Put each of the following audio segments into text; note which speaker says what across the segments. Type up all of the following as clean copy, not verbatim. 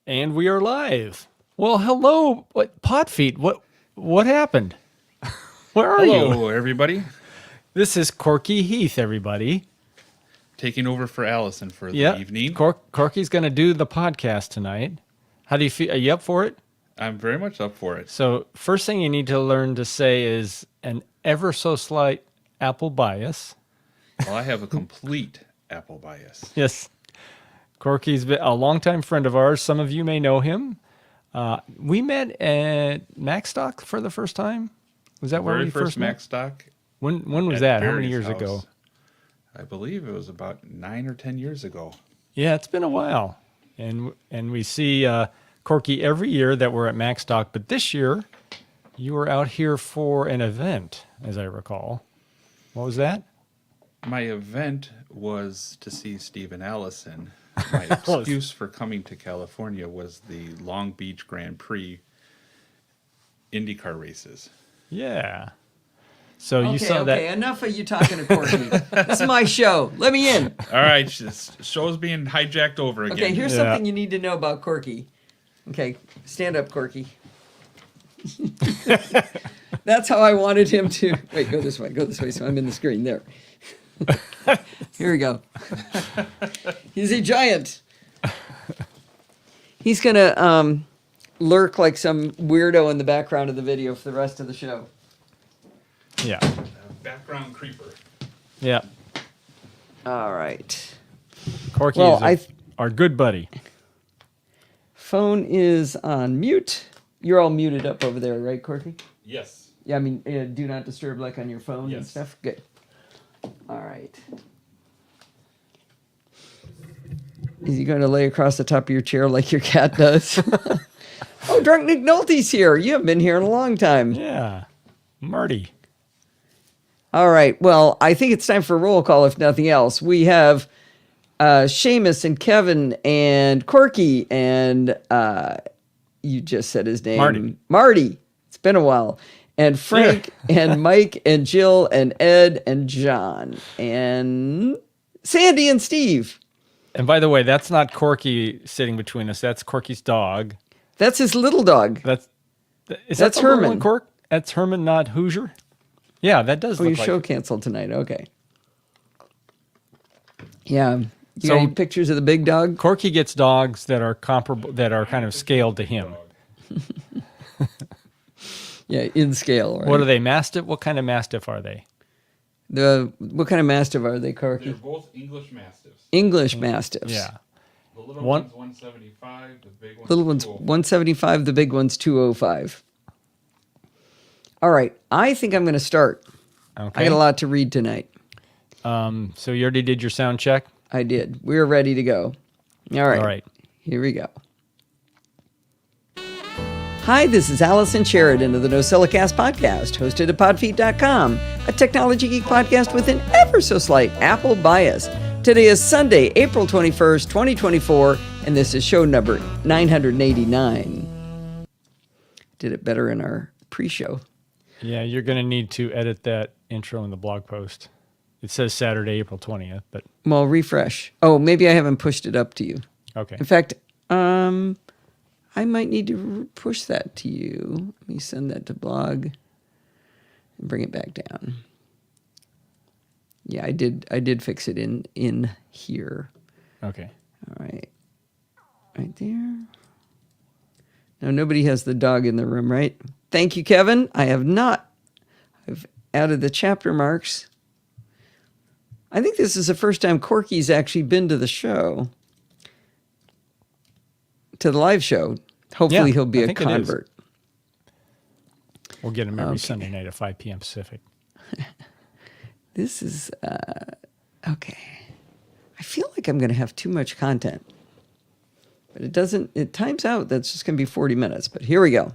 Speaker 1: And we are live. Well, hello, Potfeet. What happened? Where are you?
Speaker 2: Hello, everybody.
Speaker 1: This is Corky Heath, everybody.
Speaker 2: Taking over for Allison for the evening.
Speaker 1: Corky's going to do the podcast tonight. How do you feel? Are you up for it?
Speaker 2: I'm very much up for it.
Speaker 1: So, first thing you need to learn to say is an ever so slight Apple bias.
Speaker 2: Well, I have a complete Apple bias.
Speaker 1: Yes. Corky's been a longtime friend of ours. Some of you may know him. We met at Macstock for the first time. Was that where we first met?
Speaker 2: Macstock.
Speaker 1: When was that? How many years ago?
Speaker 2: I believe it was about 9 or 10 years ago.
Speaker 1: Yeah, it's been a while. And we see Corky every year that we're at Macstock. But this year, you were out here for an event, as I recall. What was that?
Speaker 2: My event was to see Steve and Allison. My excuse for coming to California was the Long Beach Grand Prix IndyCar races.
Speaker 1: Yeah. So you saw that.
Speaker 3: Okay, enough of you talking to Corky. This is my show. Let me in.
Speaker 2: All right, this show's being hijacked over again.
Speaker 3: Okay, here's something you need to know about Corky. Okay, stand up, Corky. That's how I wanted him to. Wait, go this way, so I'm in the screen. There. Here we go. He's a giant. He's going to lurk like some weirdo in the background of the video for the rest of the show.
Speaker 1: Yeah.
Speaker 2: Background creeper.
Speaker 1: Yeah.
Speaker 3: All right.
Speaker 1: Corky is our good buddy.
Speaker 3: Phone is on mute. You're all muted up over there, right, Corky?
Speaker 2: Yes.
Speaker 3: Yeah, I mean, do not disturb like on your phone and stuff. Good. All right. Is he going to lay across the top of your chair like your cat does? Oh, Drunk Nick Nolte's here. You haven't been here in a long time.
Speaker 1: Yeah. Marty.
Speaker 3: All right. Well, I think it's time for a roll call, if nothing else. We have Seamus and Kevin and Corky and you just said his name. Marty. It's been a while. And Frank and Mike and Jill and Ed and John and Sandy and Steve.
Speaker 1: And by the way, that's not Corky sitting between us. That's Corky's dog.
Speaker 3: That's his little dog.
Speaker 1: That's
Speaker 3: Herman.
Speaker 1: That's Herman, not Hoosier. Yeah, that does.
Speaker 3: Your show canceled tonight. Okay. Yeah. You got any pictures of the big dog?
Speaker 1: Corky gets dogs that are comparable, that are kind of scaled to him.
Speaker 3: Yeah, in scale. Right?
Speaker 1: What are they? Mastiff? What kind of Mastiff are they?
Speaker 3: What kind of Mastiff are they, Corky?
Speaker 2: They're both English Mastiffs.
Speaker 3: English Mastiffs.
Speaker 1: Yeah.
Speaker 2: The little one's 175, the big one's
Speaker 3: Little one's 175, the big one's 205. All right, I think I'm going to start.
Speaker 1: Okay.
Speaker 3: I got a lot to read tonight.
Speaker 1: So you already did your sound check?
Speaker 3: I did. We're ready to go. All right. Here we go. Hi, this is Allison Sheridan of the NosillaCast podcast, hosted at podfeet.com, a technology geek podcast with an ever so slight Apple bias. Today is Sunday, April 21st, 2024, and this is show number 989. Did it better in our pre-show.
Speaker 1: Yeah, you're going to need to edit that intro in the blog post. It says Saturday, April 20th, but...
Speaker 3: Well, refresh. Oh, maybe I haven't pushed it up to you.
Speaker 1: Okay.
Speaker 3: In fact, I might need to push that to you. Let me send that to blog and bring it back down. Yeah, I did fix it in here.
Speaker 1: Okay.
Speaker 3: All right. Right there. Now, nobody has the dog in the room, right? Thank you, Kevin. I have not. I've added the chapter marks. I think this is the first time Corky's actually been to the show. To the live show. Hopefully he'll be a convert.
Speaker 1: We'll get him every Sunday night at 5 p.m. Pacific.
Speaker 3: This is, okay. I feel like I'm going to have too much content. But it times out. That's just going to be 40 minutes. But here we go.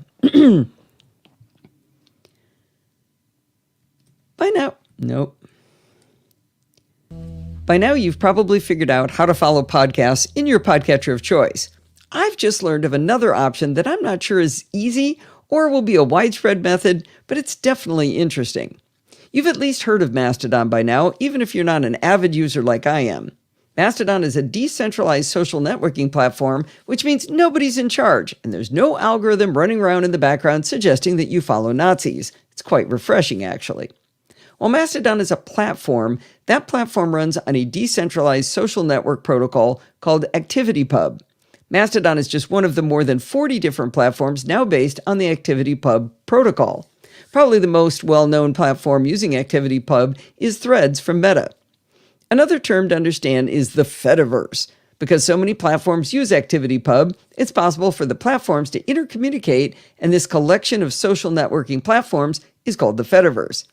Speaker 3: By now, nope. By now, you've probably figured out how to follow podcasts in your podcatcher of choice. I've just learned of another option that I'm not sure is easy or will be a widespread method, but it's definitely interesting. You've at least heard of Mastodon by now, even if you're not an avid user like I am. Mastodon is a decentralized social networking platform, which means nobody's in charge, and there's no algorithm running around in the background suggesting that you follow Nazis. It's quite refreshing, actually. While Mastodon is a platform, that platform runs on a decentralized social network protocol called ActivityPub. Mastodon is just one of the more than 40 different platforms now based on the ActivityPub protocol. Probably the most well-known platform using ActivityPub is Threads from Meta. Another term to understand is the Fediverse. Because so many platforms use ActivityPub, it's possible for the platforms to intercommunicate, and this collection of social networking platforms is called the Fediverse.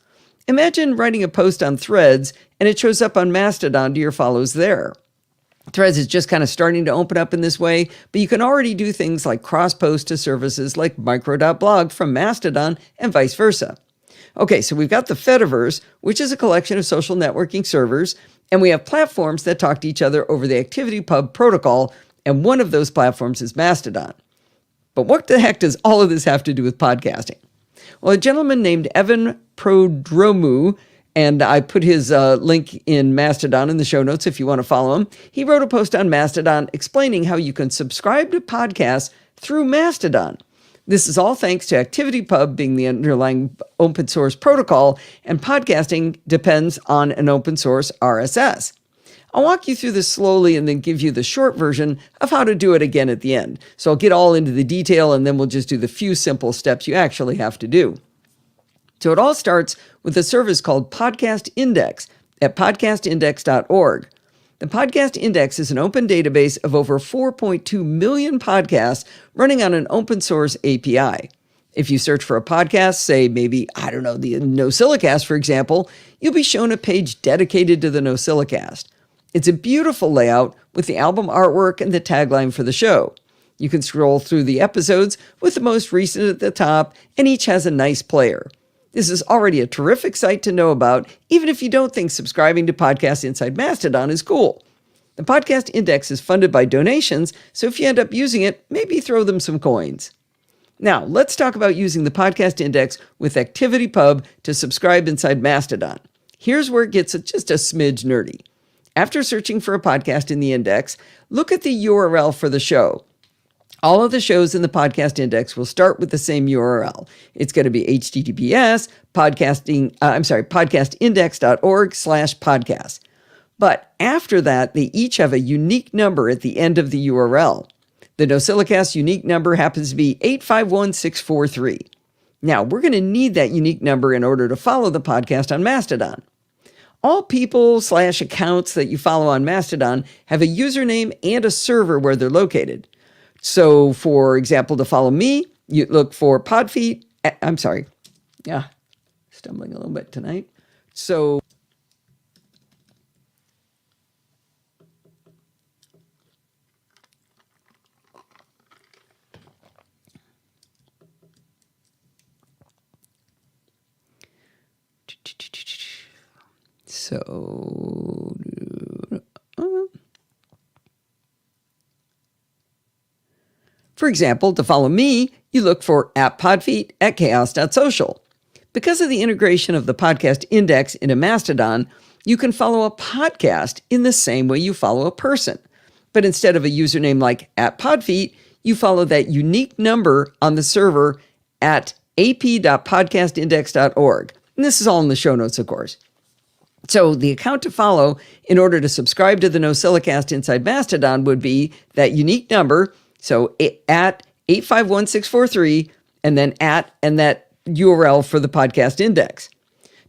Speaker 3: Imagine writing a post on Threads, and it shows up on Mastodon to your follows there. Threads is just kind of starting to open up in this way, but you can already do things like cross-post to services like micro.blog from Mastodon and vice versa. Okay, so we've got the Fediverse, which is a collection of social networking servers, and we have platforms that talk to each other over the ActivityPub protocol, and one of those platforms is Mastodon. But what the heck does all of this have to do with podcasting? Well, a gentleman named Evan Prodromou, and I put his link in Mastodon in the show notes if you want to follow him. He wrote a post on Mastodon explaining how you can subscribe to podcasts through Mastodon. This is all thanks to ActivityPub being the underlying open source protocol, and podcasting depends on an open source RSS. I'll walk you through this slowly and then give you the short version of how to do it again at the end. So I'll get all into the detail, and then we'll just do the few simple steps you actually have to do. So it all starts with a service called Podcast Index at podcastindex.org. The Podcast Index is an open database of over 4.2 million podcasts running on an open source API. If you search for a podcast, say maybe, the NosillaCast, for example, you'll be shown a page dedicated to the NosillaCast. It's a beautiful layout with the album artwork and the tagline for the show. You can scroll through the episodes with the most recent at the top, and each has a nice player. This is already a terrific site to know about, even if you don't think subscribing to podcasts inside Mastodon is cool. The Podcast Index is funded by donations, so if you end up using it, maybe throw them some coins. Now, let's talk about using the Podcast Index with ActivityPub to subscribe inside Mastodon. Here's where it gets just a smidge nerdy. After searching for a podcast in the index, look at the URL for the show. All of the shows in the Podcast Index will start with the same URL. It's going to be https podcastindex.org/podcast. But after that, they each have a unique number at the end of the URL. The NosillaCast unique number happens to be 851643. Now, we're going to need that unique number in order to follow the podcast on Mastodon. All people/accounts that you follow on Mastodon have a username and a server where they're located. So, for example, to follow me, you look for Podfeet. Stumbling a little bit tonight. So, for example, to follow me, you look for @Podfeet at chaos.social. Because of the integration of the Podcast Index into Mastodon, you can follow a podcast in the same way you follow a person. But instead of a username like @Podfeet, you follow that unique number on the server at ap.podcastindex.org. And this is all in the show notes, of course. So the account to follow in order to subscribe to the NosillaCast inside Mastodon would be that unique number, so at 851643, and then and that URL for the Podcast Index.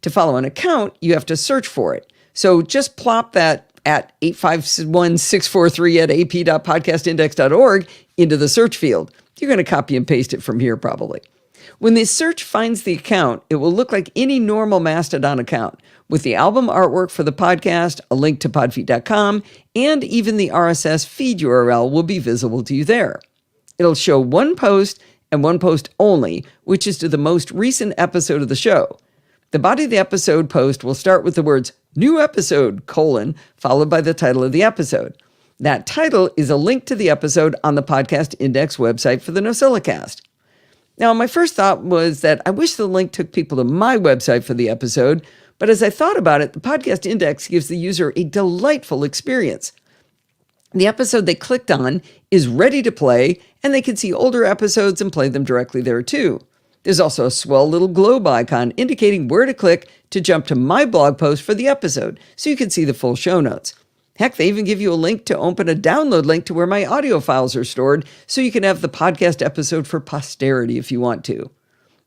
Speaker 3: To follow an account, you have to search for it. So just plop that at 851643 at ap.podcastindex.org into the search field. You're going to copy and paste it from here probably. When the search finds the account, it will look like any normal Mastodon account, with the album artwork for the podcast, a link to podfeet.com, and even the RSS feed URL will be visible to you there. It'll show one post and one post only, which is to the most recent episode of the show. The body of the episode post will start with the words, "New episode, : followed by the title of the episode. That title is a link to the episode on the Podcast Index website for the NosillaCast. Now, my first thought was that I wish the link took people to my website for the episode, but as I thought about it, the Podcast Index gives the user a delightful experience. The episode they clicked on is ready to play, and they can see older episodes and play them directly there too. There's also a swell little globe icon indicating where to click to jump to my blog post for the episode, so you can see the full show notes. Heck, they even give you a link to open a download link to where my audio files are stored, so you can have the podcast episode for posterity if you want to.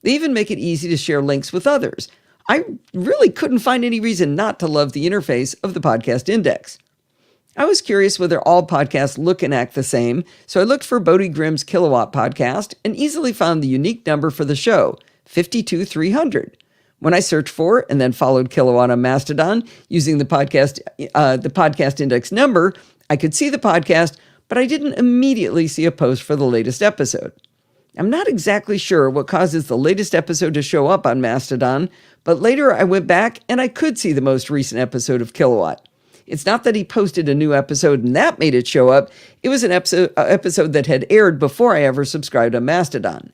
Speaker 3: They even make it easy to share links with others. I really couldn't find any reason not to love the interface of the podcast index. I was curious whether all podcasts look and act the same, so I looked for Bodie Grimm's Kilowatt podcast and easily found the unique number for the show, 52300. When I searched for and then followed Kilowatt on Mastodon using the podcast index number, I could see the podcast, but I didn't immediately see a post for the latest episode. I'm not exactly sure what causes the latest episode to show up on Mastodon, but later I went back and I could see the most recent episode of Kilowatt. It's not that he posted a new episode and that made it show up. It was an episode that had aired before I ever subscribed on Mastodon.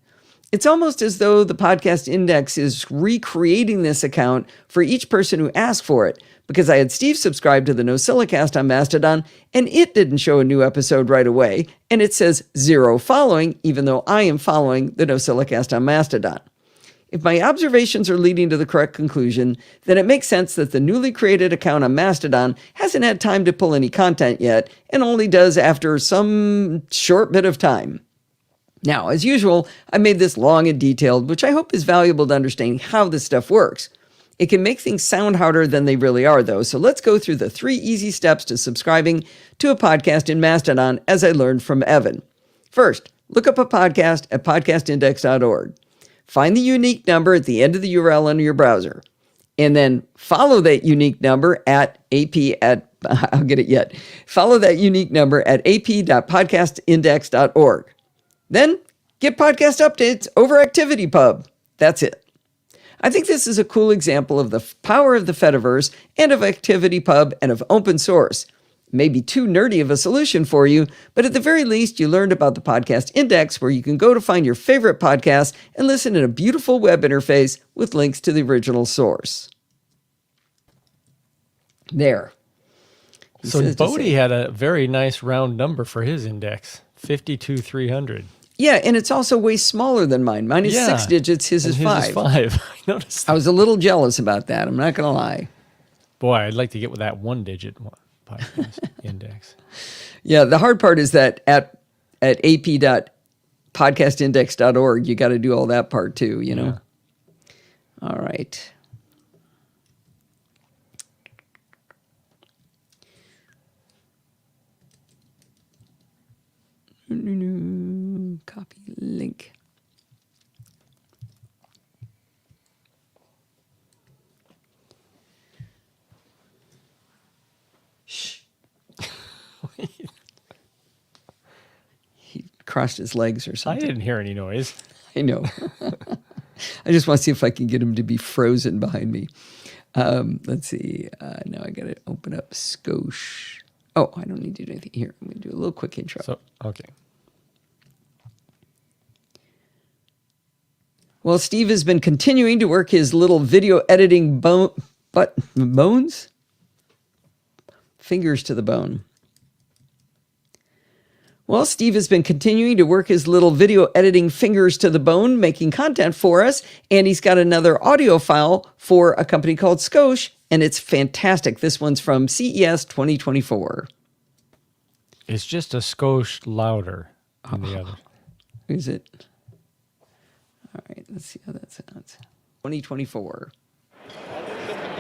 Speaker 3: It's almost as though the podcast index is recreating this account for each person who asked for it, because I had Steve subscribe to the NosillaCast on Mastodon, and it didn't show a new episode right away, and it says 0 following, even though I am following the NosillaCast on Mastodon. If my observations are leading to the correct conclusion, then it makes sense that the newly created account on Mastodon hasn't had time to pull any content yet, and only does after some short bit of time. Now, as usual, I made this long and detailed, which I hope is valuable to understanding how this stuff works. It can make things sound harder than they really are, though, so let's go through the 3 easy steps to subscribing to a podcast in Mastodon, as I learned from Evan. First, look up a podcast at podcastindex.org. Find the unique number at the end of the URL in your browser, and then follow that unique number at Follow that unique number at ap.podcastindex.org. Then get podcast updates over ActivityPub. That's it. I think this is a cool example of the power of the Fediverse and of ActivityPub and of open source. Maybe too nerdy of a solution for you, but at the very least, you learned about the podcast index, where you can go to find your favorite podcasts and listen in a beautiful web interface with links to the original source. There.
Speaker 1: So Bodie had a very nice round number for his index, 52300.
Speaker 3: Yeah, and it's also way smaller than mine. Mine is 6 digits, his is 5.
Speaker 1: His is 5. I noticed that.
Speaker 3: I was a little jealous about that. I'm not going to lie.
Speaker 1: Boy, I'd like to get with that 1-digit one podcast index.
Speaker 3: Yeah, the hard part is that at ap.podcastindex.org, you got to do all that part too, you know? Yeah. All right. Copy link. Shh. He crossed his legs or
Speaker 1: I
Speaker 3: something.
Speaker 1: didn't hear any noise.
Speaker 3: I know. I just want to see if I can get him to be frozen behind me. Let's see. Now I got to open up Skosh. Oh, I don't need to do anything here. I'm going to do a little quick intro.
Speaker 1: So, okay.
Speaker 3: Well, Steve has been continuing to work his little video editing bones? Fingers to the bone. Well, Steve has been continuing to work his little video editing fingers to the bone, making content for us, and he's got another audio file for a company called Skosh, and it's fantastic. This one's from CES 2024.
Speaker 1: It's just a skosh louder than the other.
Speaker 3: Is it? All right, let's see how that sounds. 2024.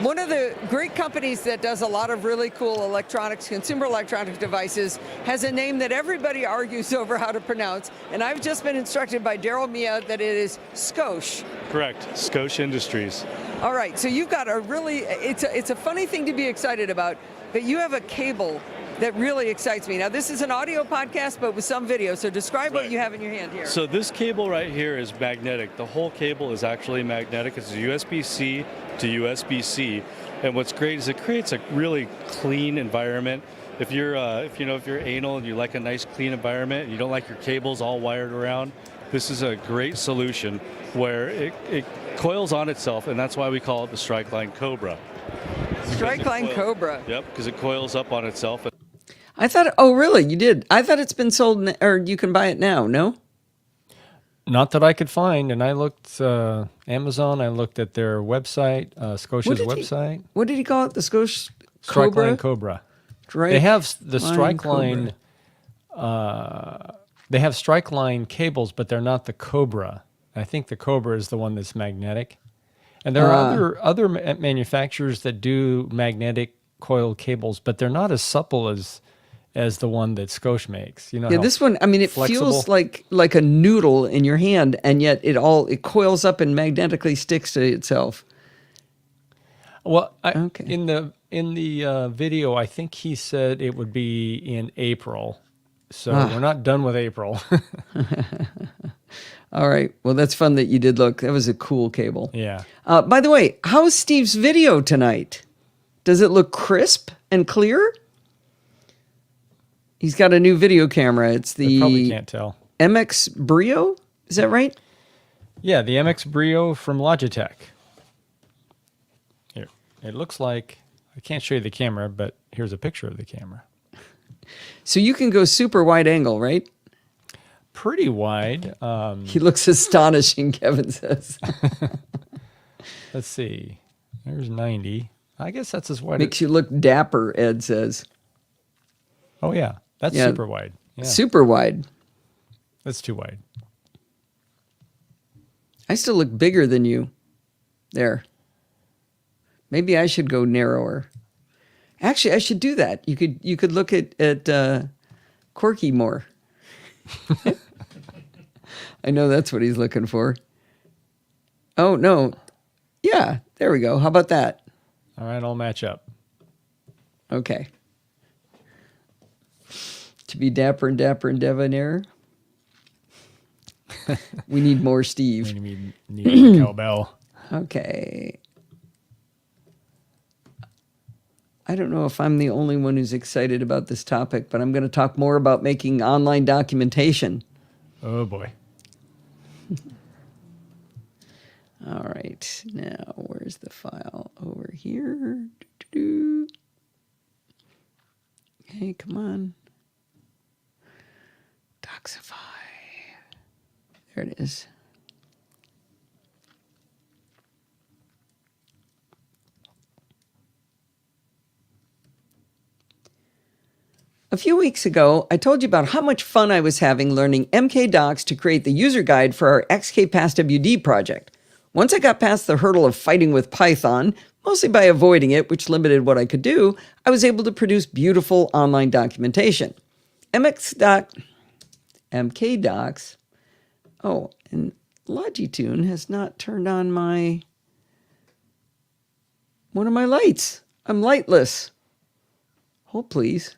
Speaker 3: One of the great companies that does a lot of really cool electronics, consumer electronic devices, has a name that everybody argues over how to pronounce, and I've just been instructed by Daryl Mia that it is Skosh.
Speaker 4: Correct, Skosh Industries.
Speaker 3: All right, so you've got a really, it's a funny thing to be excited about, but you have a cable that really excites me. Now, this is an audio podcast, but with some video, so describe what you have in your hand here.
Speaker 4: So this cable right here is magnetic. The whole cable is actually magnetic. It's a USB-C to USB-C, and what's great is it creates a really clean environment. If you're anal and you like a nice clean environment, and you don't like your cables all wired around, this is a great solution where it coils on itself, and that's why we call it the StrikeLine Cobra.
Speaker 3: StrikeLine Cobra.
Speaker 4: Yep, because it coils up on itself.
Speaker 3: I thought, oh, really? You did? I thought it's been sold, or you can buy it now, no?
Speaker 1: Not that I could find, and I looked Amazon. I looked at their website, Scotia's website.
Speaker 3: What did he call it? The Scotia
Speaker 1: Strike
Speaker 3: Cobra?
Speaker 1: Line Cobra.
Speaker 3: Strike
Speaker 1: They have the
Speaker 3: Line
Speaker 1: Strike
Speaker 3: Cobra.
Speaker 1: Line. They have Strike Line cables, but they're not the Cobra. I think the Cobra is the one that's magnetic. And there are other manufacturers that do magnetic coiled cables, but they're not as supple as the one that Scotia makes. You know,
Speaker 3: Yeah,
Speaker 1: how
Speaker 3: this one, I mean, it
Speaker 1: flexible?
Speaker 3: feels like a noodle in your hand, and yet it coils up and magnetically sticks to itself.
Speaker 1: Well,
Speaker 3: Okay.
Speaker 1: in the video, I think he said it would be in April. So we're not done with April.
Speaker 3: All right. Well, that's fun that you did look. That was a cool cable.
Speaker 1: Yeah.
Speaker 3: By the way, how's Steve's video tonight? Does it look crisp and clear? He's got a new video camera. It's
Speaker 1: I probably
Speaker 3: the
Speaker 1: can't tell.
Speaker 3: MX Brio. Is that right?
Speaker 1: Yeah, the MX Brio from Logitech. Here, it looks like, I can't show you the camera, but here's a picture of the camera.
Speaker 3: So you can go super wide angle, right?
Speaker 1: Pretty wide.
Speaker 3: He looks astonishing, Kevin says.
Speaker 1: Let's see. There's 90. I guess that's as wide.
Speaker 3: Makes you look dapper, Ed says.
Speaker 1: Oh, yeah. That's
Speaker 3: Yeah.
Speaker 1: super wide. Yeah.
Speaker 3: Super wide.
Speaker 1: That's too wide.
Speaker 3: I still look bigger than you. There. Maybe I should go narrower. Actually, I should do that. You could look at Corky more. I know that's what he's looking for. Oh, no. Yeah, there we go. How about that?
Speaker 1: All right, I'll match up.
Speaker 3: Okay. To be dapper and debonair. We need more Steve.
Speaker 1: We need a cowbell.
Speaker 3: Okay. I don't know if I'm the only one who's excited about this topic, but I'm going to talk more about making online documentation.
Speaker 1: Oh, boy.
Speaker 3: All right. Now, where's the file? Over here. Doo-doo-doo. Hey, come on. Doxify. There it is. A few weeks ago, I told you about how much fun I was having learning MKDocs to create the user guide for our XKPassWD project. Once I got past the hurdle of fighting with Python, mostly by avoiding it, which limited what I could do, I was able to produce beautiful online documentation. MKDocs. Oh, and Logitune has not turned on one of my lights. I'm lightless. Hold, please.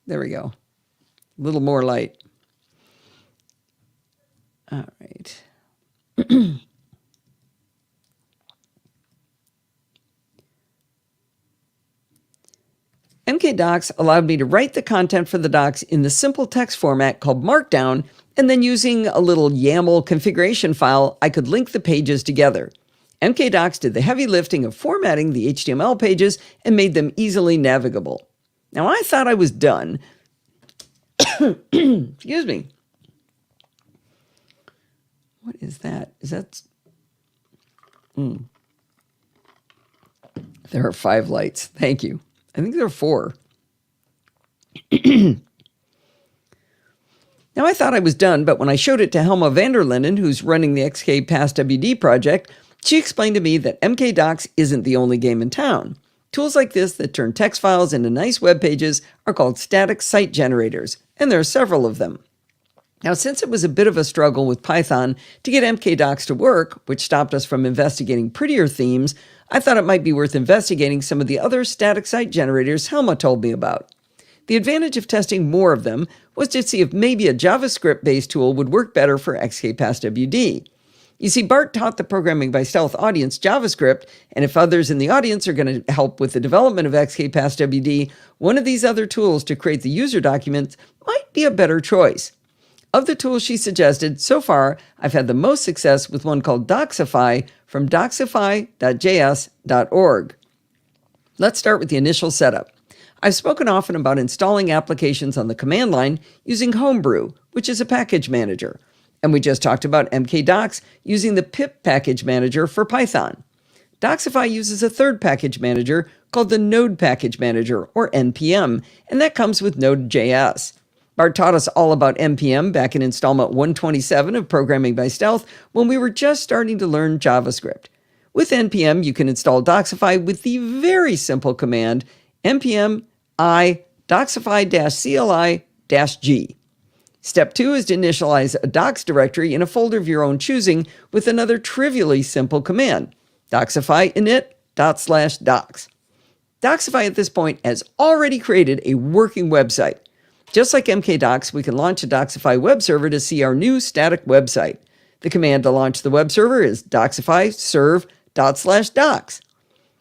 Speaker 3: There we go. A little more light. All right. MKDocs allowed me to write the content for the docs in the simple text format called Markdown, and then using a little YAML configuration file, I could link the pages together. MKDocs did the heavy lifting of formatting the HTML pages and made them easily navigable. Now, I thought I was done. Excuse me. What is that? Is that... There are 5 lights. Thank you. I think there are 4. Now, I thought I was done, but when I showed it to Helma van der Linden, who's running the XKPassWD project, she explained to me that MKDocs isn't the only game in town. Tools like this that turn text files into nice web pages are called static site generators, and there are several of them. Now, since it was a bit of a struggle with Python to get MKDocs to work, which stopped us from investigating prettier themes, I thought it might be worth investigating some of the other static site generators Helma told me about. The advantage of testing more of them was to see if maybe a JavaScript-based tool would work better for XKPassWD. You see, Bart taught the Programming by Stealth audience JavaScript, and if others in the audience are going to help with the development of XKPassWD, one of these other tools to create the user documents might be a better choice. Of the tools she suggested, so far, I've had the most success with one called Doxify from doxify.js.org. Let's start with the initial setup. I've spoken often about installing applications on the command line using Homebrew, which is a package manager. And we just talked about mkdocs using the pip package manager for Python. Docsify uses a third package manager called the Node Package Manager, or NPM, and that comes with Node.js. Bart taught us all about NPM back in installment 127 of Programming by Stealth when we were just starting to learn JavaScript. With NPM, you can install Docsify with the very simple command npm I docsify-cli-g. Step 2 is to initialize a docs directory in a folder of your own choosing with another trivially simple command, docsify init./docs. Docsify at this point has already created a working website. Just like mkdocs, we can launch a Docsify web server to see our new static website. The command to launch the web server is docsify serve./docs.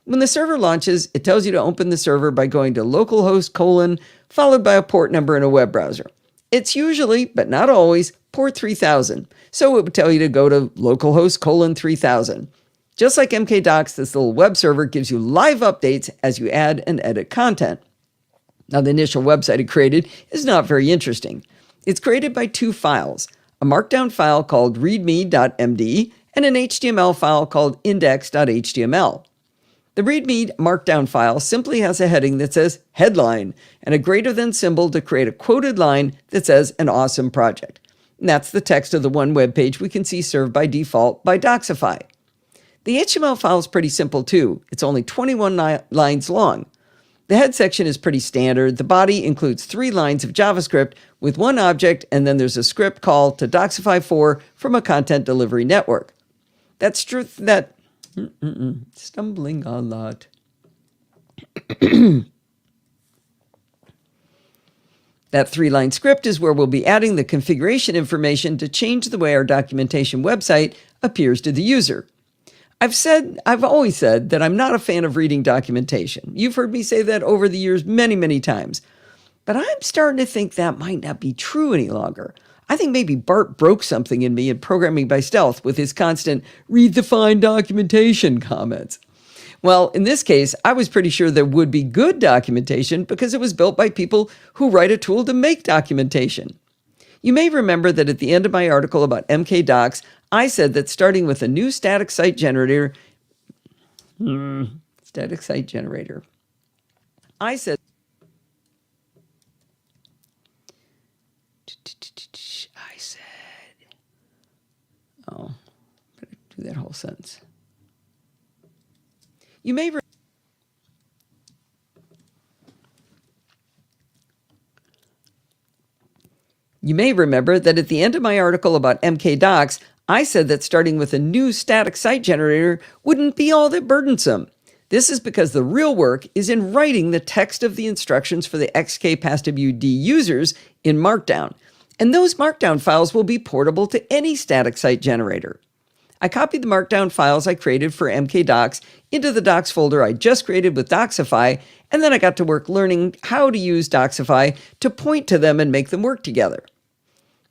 Speaker 3: When the server launches, it tells you to open the server by going to localhost : followed by a port number in a web browser. It's usually, but not always, port 3000, so it would tell you to go to localhost : 3000. Just like mkdocs, this little web server gives you live updates as you add and edit content. Now, the initial website it created is not very interesting. It's created by two files, a markdown file called readme.md and an HTML file called index.html. The README markdown file simply has a heading that says headline and a greater than symbol to create a quoted line that says an awesome project. And that's the text of the one web page we can see served by default by Docsify. The HTML file is pretty simple too. It's only 21 lines long. The head section is pretty standard. The body includes 3 lines of JavaScript with one object, and then there's a script call to Docsify 4 from a content delivery network. That's true. Stumbling a lot. That 3-line script is where we'll be adding the configuration information to change the way our documentation website appears to the user. I've always said that I'm not a fan of reading documentation. You've heard me say that over the years many, many times. But I'm starting to think that might not be true any longer. I think maybe Bart broke something in me in Programming by Stealth with his constant read the fine documentation comments. Well, in this case, I was pretty sure there would be good documentation because it was built by people who write a tool to make documentation. You may remember that at the end of my article about mkdocs, I said that starting with a new static site generator, I said, oh, better do that whole sentence. You may remember that at the end of my article about mkdocs, I said that starting with a new static site generator wouldn't be all that burdensome. This is because the real work is in writing the text of the instructions for the XKPassWD users in Markdown, and those Markdown files will be portable to any static site generator. I copied the Markdown files I created for mkdocs into the docs folder I just created with Docsify, and then I got to work learning how to use Docsify to point to them and make them work together.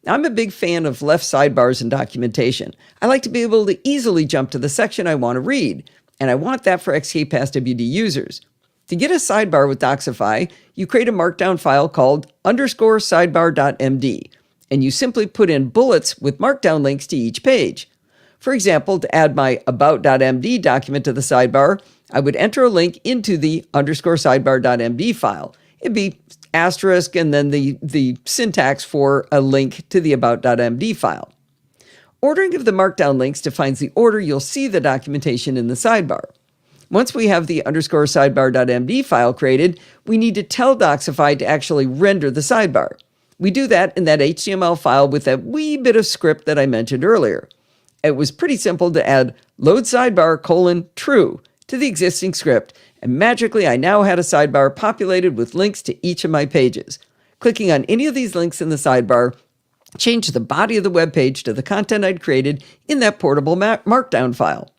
Speaker 3: I'm a big fan of left sidebars in documentation. I like to be able to easily jump to the section I want to read, and I want that for XKPassWD users. To get a sidebar with Docsify, you create a markdown file called _sidebar.md, and you simply put in bullets with markdown links to each page. For example, to add my about.md document to the sidebar, I would enter a link into the _sidebar.md file. It'd be asterisk and then the syntax for a link to the about.md file. Ordering of the markdown links defines the order you'll see the documentation in the sidebar. Once we have the _sidebar.md file created, we need to tell Docsify to actually render the sidebar. We do that in that HTML file with that wee bit of script that I mentioned earlier. It was pretty simple to add load sidebar : true to the existing script, and magically I now had a sidebar populated with links to each of my pages. Clicking on any of these links in the sidebar changed the body of the web page to the content I'd created in that portable markdown file.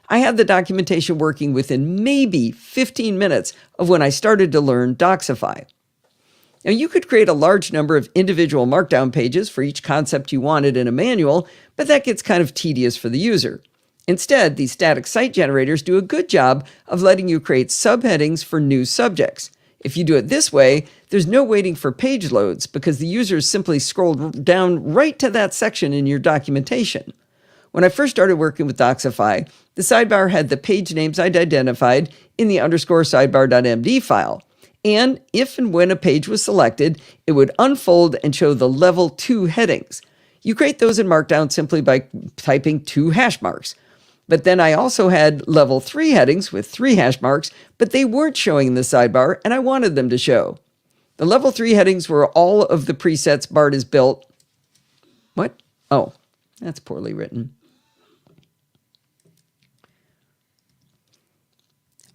Speaker 3: I had the documentation working within maybe 15 minutes of when I started to learn Docsify. Now, you could create a large number of individual markdown pages for each concept you wanted in a manual, but that gets kind of tedious for the user. Instead, these static site generators do a good job of letting you create subheadings for new subjects. If you do it this way, there's no waiting for page loads because the users simply scroll down right to that section in your documentation. When I first started working with Docsify, the sidebar had the page names I'd identified in the _sidebar.md file. And if and when a page was selected, it would unfold and show the level 2 headings. You create those in Markdown simply by typing 2 hash marks. But then I also had level 3 headings with 3 hash marks, but they weren't showing in the sidebar, and I wanted them to show. The level 3 headings were all of the presets BART has built. What? Oh, that's poorly written.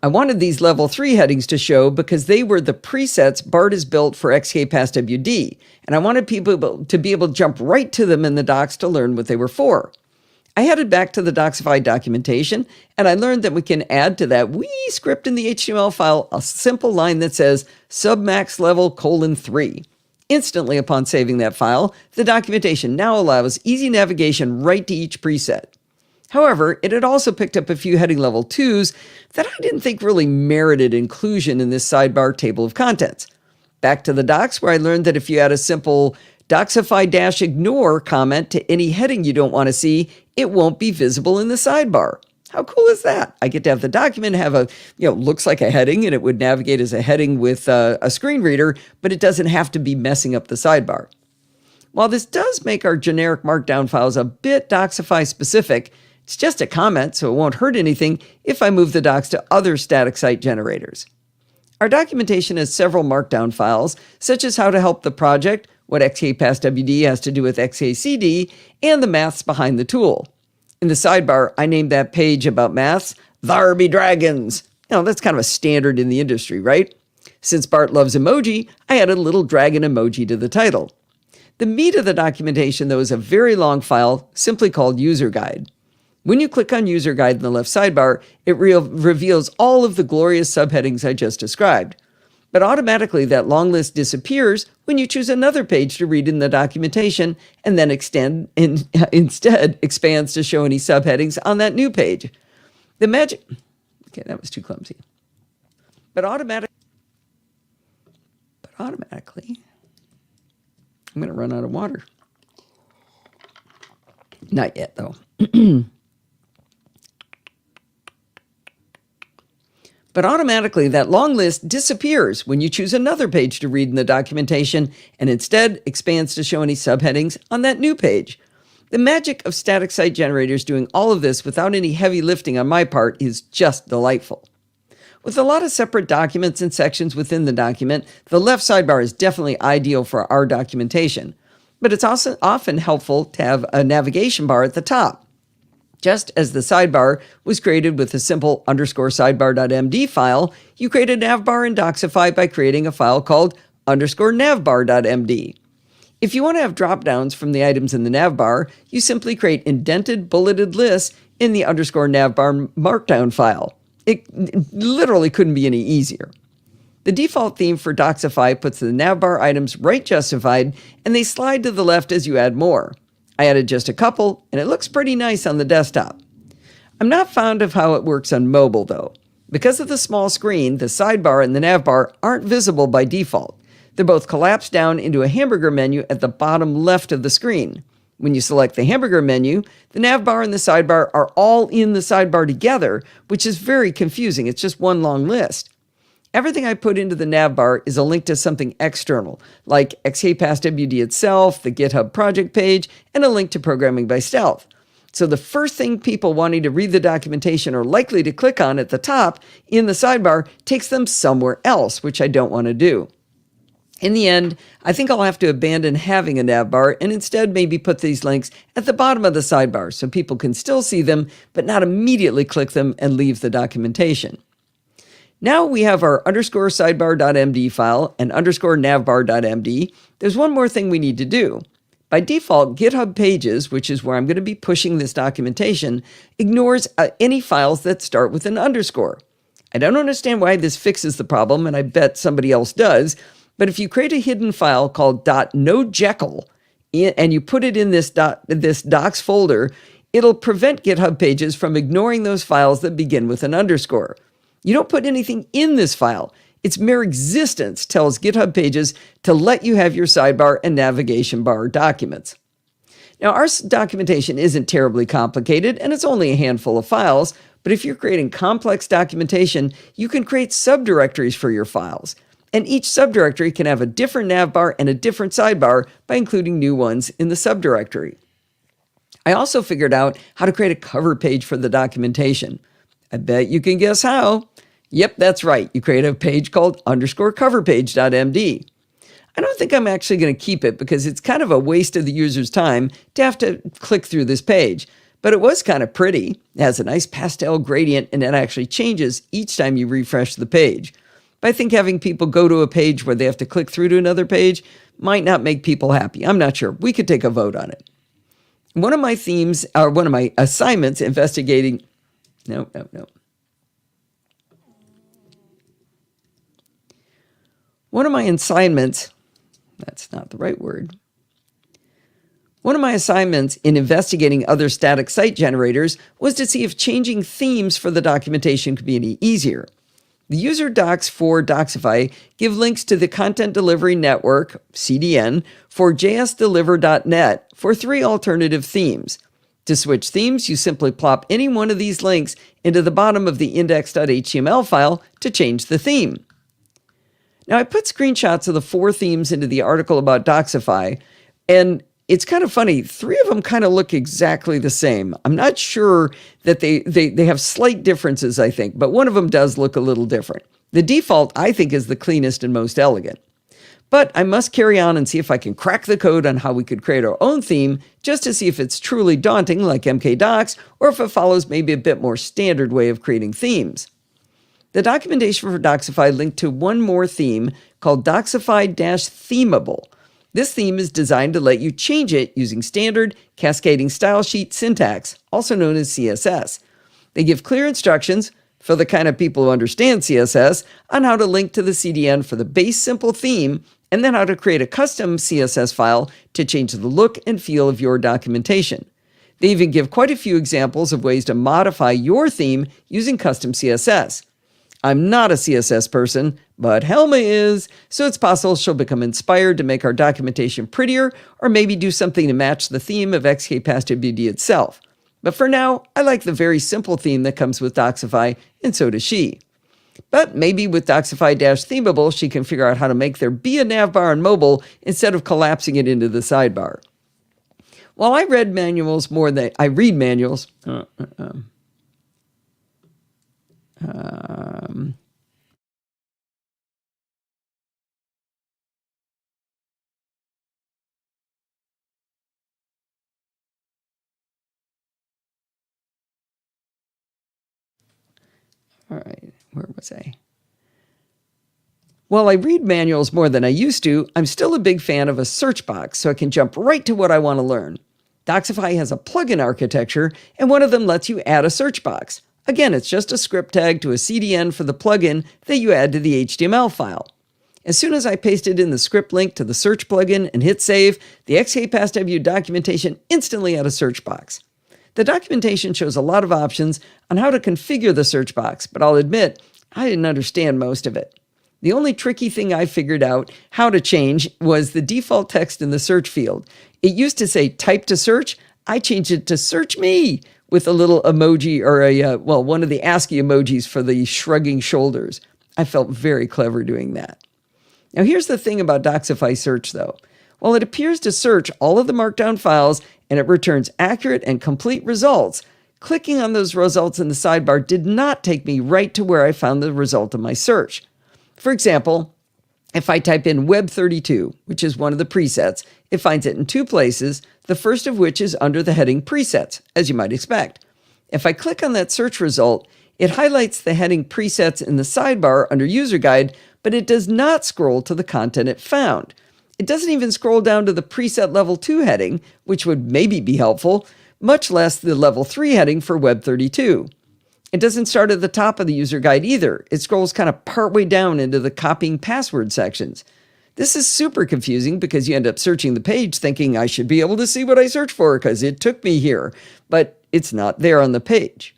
Speaker 3: I wanted these level 3 headings to show because they were the presets BART has built for XKPassWD, and I wanted people to be able to jump right to them in the docs to learn what they were for. I headed back to the Docsify documentation, and I learned that we can add to that wee script in the HTML file a simple line that says submax level :3. Instantly upon saving that file, the documentation now allows easy navigation right to each preset. However, it had also picked up a few heading level 2s that I didn't think really merited inclusion in this sidebar table of contents. Back to the docs, where I learned that if you add a simple Docsify-ignore comment to any heading you don't want to see, it won't be visible in the sidebar. How cool is that? I get to have the document have a, looks like a heading, and it would navigate as a heading with a screen reader, but it doesn't have to be messing up the sidebar. While this does make our generic Markdown files a bit Docsify specific, it's just a comment, so it won't hurt anything if I move the docs to other static site generators. Our documentation has several Markdown files, such as how to help the project, what XKPassWD has to do with XKCD, and the maths behind the tool. In the sidebar, I named that page about maths, "Thar be dragons." That's kind of a standard in the industry, right? Since Bart loves emoji, I added a little dragon emoji to the title. The meat of the documentation, though, is a very long file simply called User Guide. When you click on User Guide in the left sidebar, it reveals all of the glorious subheadings I just described. But automatically that long list disappears when you choose another page to read in the documentation and then instead expands to show any subheadings on that new page. Okay, that was too clumsy. But automatically, I'm going to run out of water. Not yet, though. But automatically, that long list disappears when you choose another page to read in the documentation and instead expands to show any subheadings on that new page. The magic of static site generators doing all of this without any heavy lifting on my part is just delightful. With a lot of separate documents and sections within the document, the left sidebar is definitely ideal for our documentation. But it's also often helpful to have a navigation bar at the top. Just as the sidebar was created with a simple _sidebar.md file, you create a navbar in Docsify by creating a file called _navbar.md. If you want to have dropdowns from the items in the navbar, you simply create indented bulleted lists in the _navbar markdown file. It literally couldn't be any easier. The default theme for Docsify puts the navbar items right justified, and they slide to the left as you add more. I added just a couple, and it looks pretty nice on the desktop. I'm not fond of how it works on mobile, though. Because of the small screen, the sidebar and the navbar aren't visible by default. They're both collapsed down into a hamburger menu at the bottom left of the screen. When you select the hamburger menu, the navbar and the sidebar are all in the sidebar together, which is very confusing. It's just one long list. Everything I put into the navbar is a link to something external, like XKPassWD itself, the GitHub project page, and a link to Programming by Stealth. So the first thing people wanting to read the documentation are likely to click on at the top in the sidebar takes them somewhere else, which I don't want to do. In the end, I think I'll have to abandon having a navbar and instead maybe put these links at the bottom of the sidebar so people can still see them, but not immediately click them and leave the documentation. Now we have our _sidebar.md file and _navbar.md. There's one more thing we need to do. By default, GitHub Pages, which is where I'm going to be pushing this documentation, ignores any files that start with an underscore. I don't understand why this fixes the problem, and I bet somebody else does, but if you create a hidden file called .nojekyll and you put it in this docs folder, it'll prevent GitHub Pages from ignoring those files that begin with an underscore. You don't put anything in this file. Its mere existence tells GitHub Pages to let you have your sidebar and navigation bar documents. Now, our documentation isn't terribly complicated, and it's only a handful of files, but if you're creating complex documentation, you can create subdirectories for your files. And each subdirectory can have a different navbar and a different sidebar by including new ones in the subdirectory. I also figured out how to create a cover page for the documentation. I bet you can guess how. Yep, that's right. You create a page called _coverpage.md. I don't think I'm actually going to keep it because it's kind of a waste of the user's time to have to click through this page. But it was kind of pretty. It has a nice pastel gradient and it actually changes each time you refresh the page. But I think having people go to a page where they have to click through to another page might not make people happy. I'm not sure. We could take a vote on it. One of my themes, or one of my assignments investigating... No. One of my assignments... That's not the right word. One of my assignments in investigating other static site generators was to see if changing themes for the documentation could be any easier. The user docs for Docsify give links to the Content Delivery Network, CDN, for jsdeliver.net for 3 alternative themes. To switch themes, you simply plop any one of these links into the bottom of the index.html file to change the theme. Now, I put screenshots of the 4 themes into the article about Docsify, and it's kind of funny. 3 of them kind of look exactly the same. I'm not sure that they have slight differences, I think, but one of them does look a little different. The default, I think, is the cleanest and most elegant. But I must carry on and see if I can crack the code on how we could create our own theme, just to see if it's truly daunting like MKDocs, or if it follows maybe a bit more standard way of creating themes. The documentation for Docsify linked to one more theme called Docsify-Themable. This theme is designed to let you change it using standard cascading style sheet syntax, also known as CSS. They give clear instructions, for the kind of people who understand CSS, on how to link to the CDN for the base simple theme, and then how to create a custom CSS file to change the look and feel of your documentation. They even give quite a few examples of ways to modify your theme using custom CSS. I'm not a CSS person, but Helma is, so it's possible she'll become inspired to make our documentation prettier, or maybe do something to match the theme of XKPastWD itself. But for now, I like the very simple theme that comes with Docsify, and so does she. But maybe with Docsify-Themable, she can figure out how to make there be a navbar on mobile instead of collapsing it into the sidebar. While I read manuals more than I read manuals, all right, where was I? While I read manuals more than I used to, I'm still a big fan of a search box so I can jump right to what I want to learn. Docsify has a plugin architecture, and one of them lets you add a search box. Again, it's just a script tag to a CDN for the plugin that you add to the HTML file. As soon as I pasted in the script link to the search plugin and hit save, the XKPastW documentation instantly had a search box. The documentation shows a lot of options on how to configure the search box, but I'll admit, I didn't understand most of it. The only tricky thing I figured out how to change was the default text in the search field. It used to say type to search. I changed it to search me with a little emoji or one of the ASCII emojis for the shrugging shoulders. I felt very clever doing that. Now here's the thing about Docsify search though. While it appears to search all of the markdown files and it returns accurate and complete results, clicking on those results in the sidebar did not take me right to where I found the result of my search. For example, if I type in Web32, which is one of the presets, it finds it in 2 places, the first of which is under the heading Presets, as you might expect. If I click on that search result, it highlights the heading Presets in the sidebar under User Guide, but it does not scroll to the content it found. It doesn't even scroll down to the Preset Level 2 heading, which would maybe be helpful, much less the Level 3 heading for Web32. It doesn't start at the top of the user guide either. It scrolls kind of partway down into the copying password sections. This is super confusing because you end up searching the page thinking I should be able to see what I searched for because it took me here, but it's not there on the page.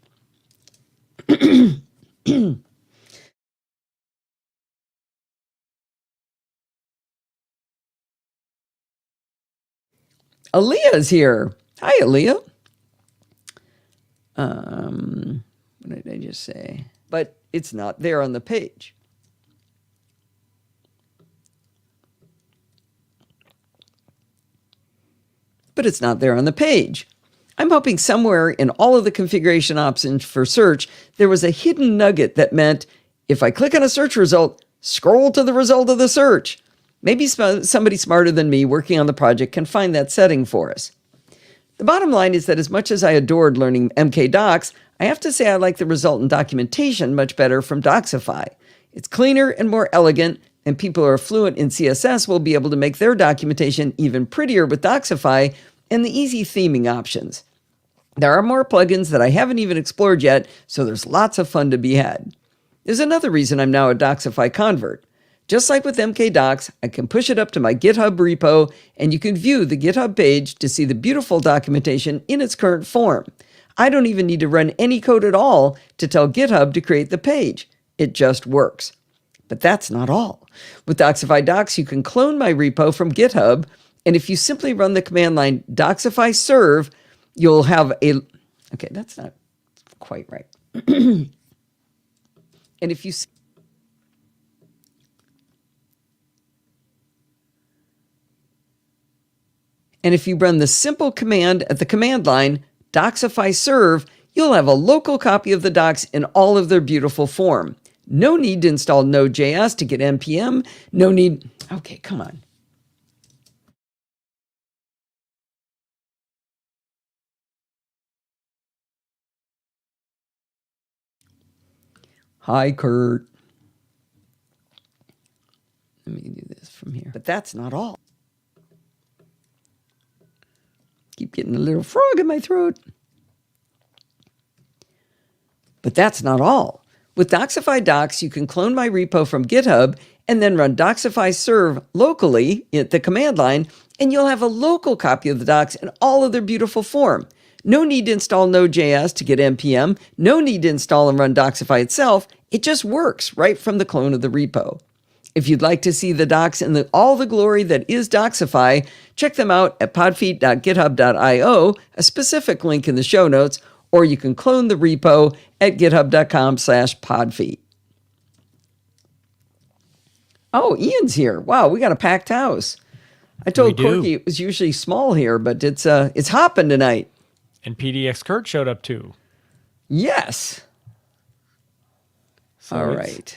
Speaker 3: Aaliyah's here. Hi, Aaliyah. What did I just say? But it's not there on the page. But it's not there on the page. I'm hoping somewhere in all of the configuration options for search, there was a hidden nugget that meant if I click on a search result, scroll to the result of the search. Maybe somebody smarter than me working on the project can find that setting for us. The bottom line is that as much as I adored learning MK Docs, I have to say I like the resultant documentation much better from Docsify. It's cleaner and more elegant, and people who are fluent in CSS will be able to make their documentation even prettier with Docsify and the easy theming options. There are more plugins that I haven't even explored yet, so there's lots of fun to be had. There's another reason I'm now a Docsify convert. Just like with MK Docs, I can push it up to my GitHub repo, and you can view the GitHub page to see the beautiful documentation in its current form. I don't even need to run any code at all to tell GitHub to create the page. It just works. But that's not all. With Docsify Docs, you can clone my repo from GitHub, and if you simply run the command line Docsify serve, you'll have a... Okay, that's not quite right. And if you... And if you run the simple command at the command line, Docsify serve, you'll have a local copy of the docs in all of their beautiful form. No need to install Node.js to get NPM. No need... Okay, come on. Hi, Kurt. Let me do this from here. But that's not all. Keep getting a little frog in my throat. But that's not all. With Docsify Docs, you can clone my repo from GitHub and then run Docsify serve locally at the command line, and you'll have a local copy of the docs in all of their beautiful form. No need to install Node.js to get NPM. No need to install and run Docsify itself. It just works right from the clone of the repo. If you'd like to see the docs in all the glory that is Docsify, check them out at podfeet.github.io, a specific link in the show notes, or you can clone the repo at github.com/podfeet. Oh, Ian's here. Wow, we got a packed house. I told Corky it was usually small here, but it's hopping tonight.
Speaker 1: And PDX Kurt showed up too.
Speaker 3: Yes.
Speaker 1: So
Speaker 3: all right.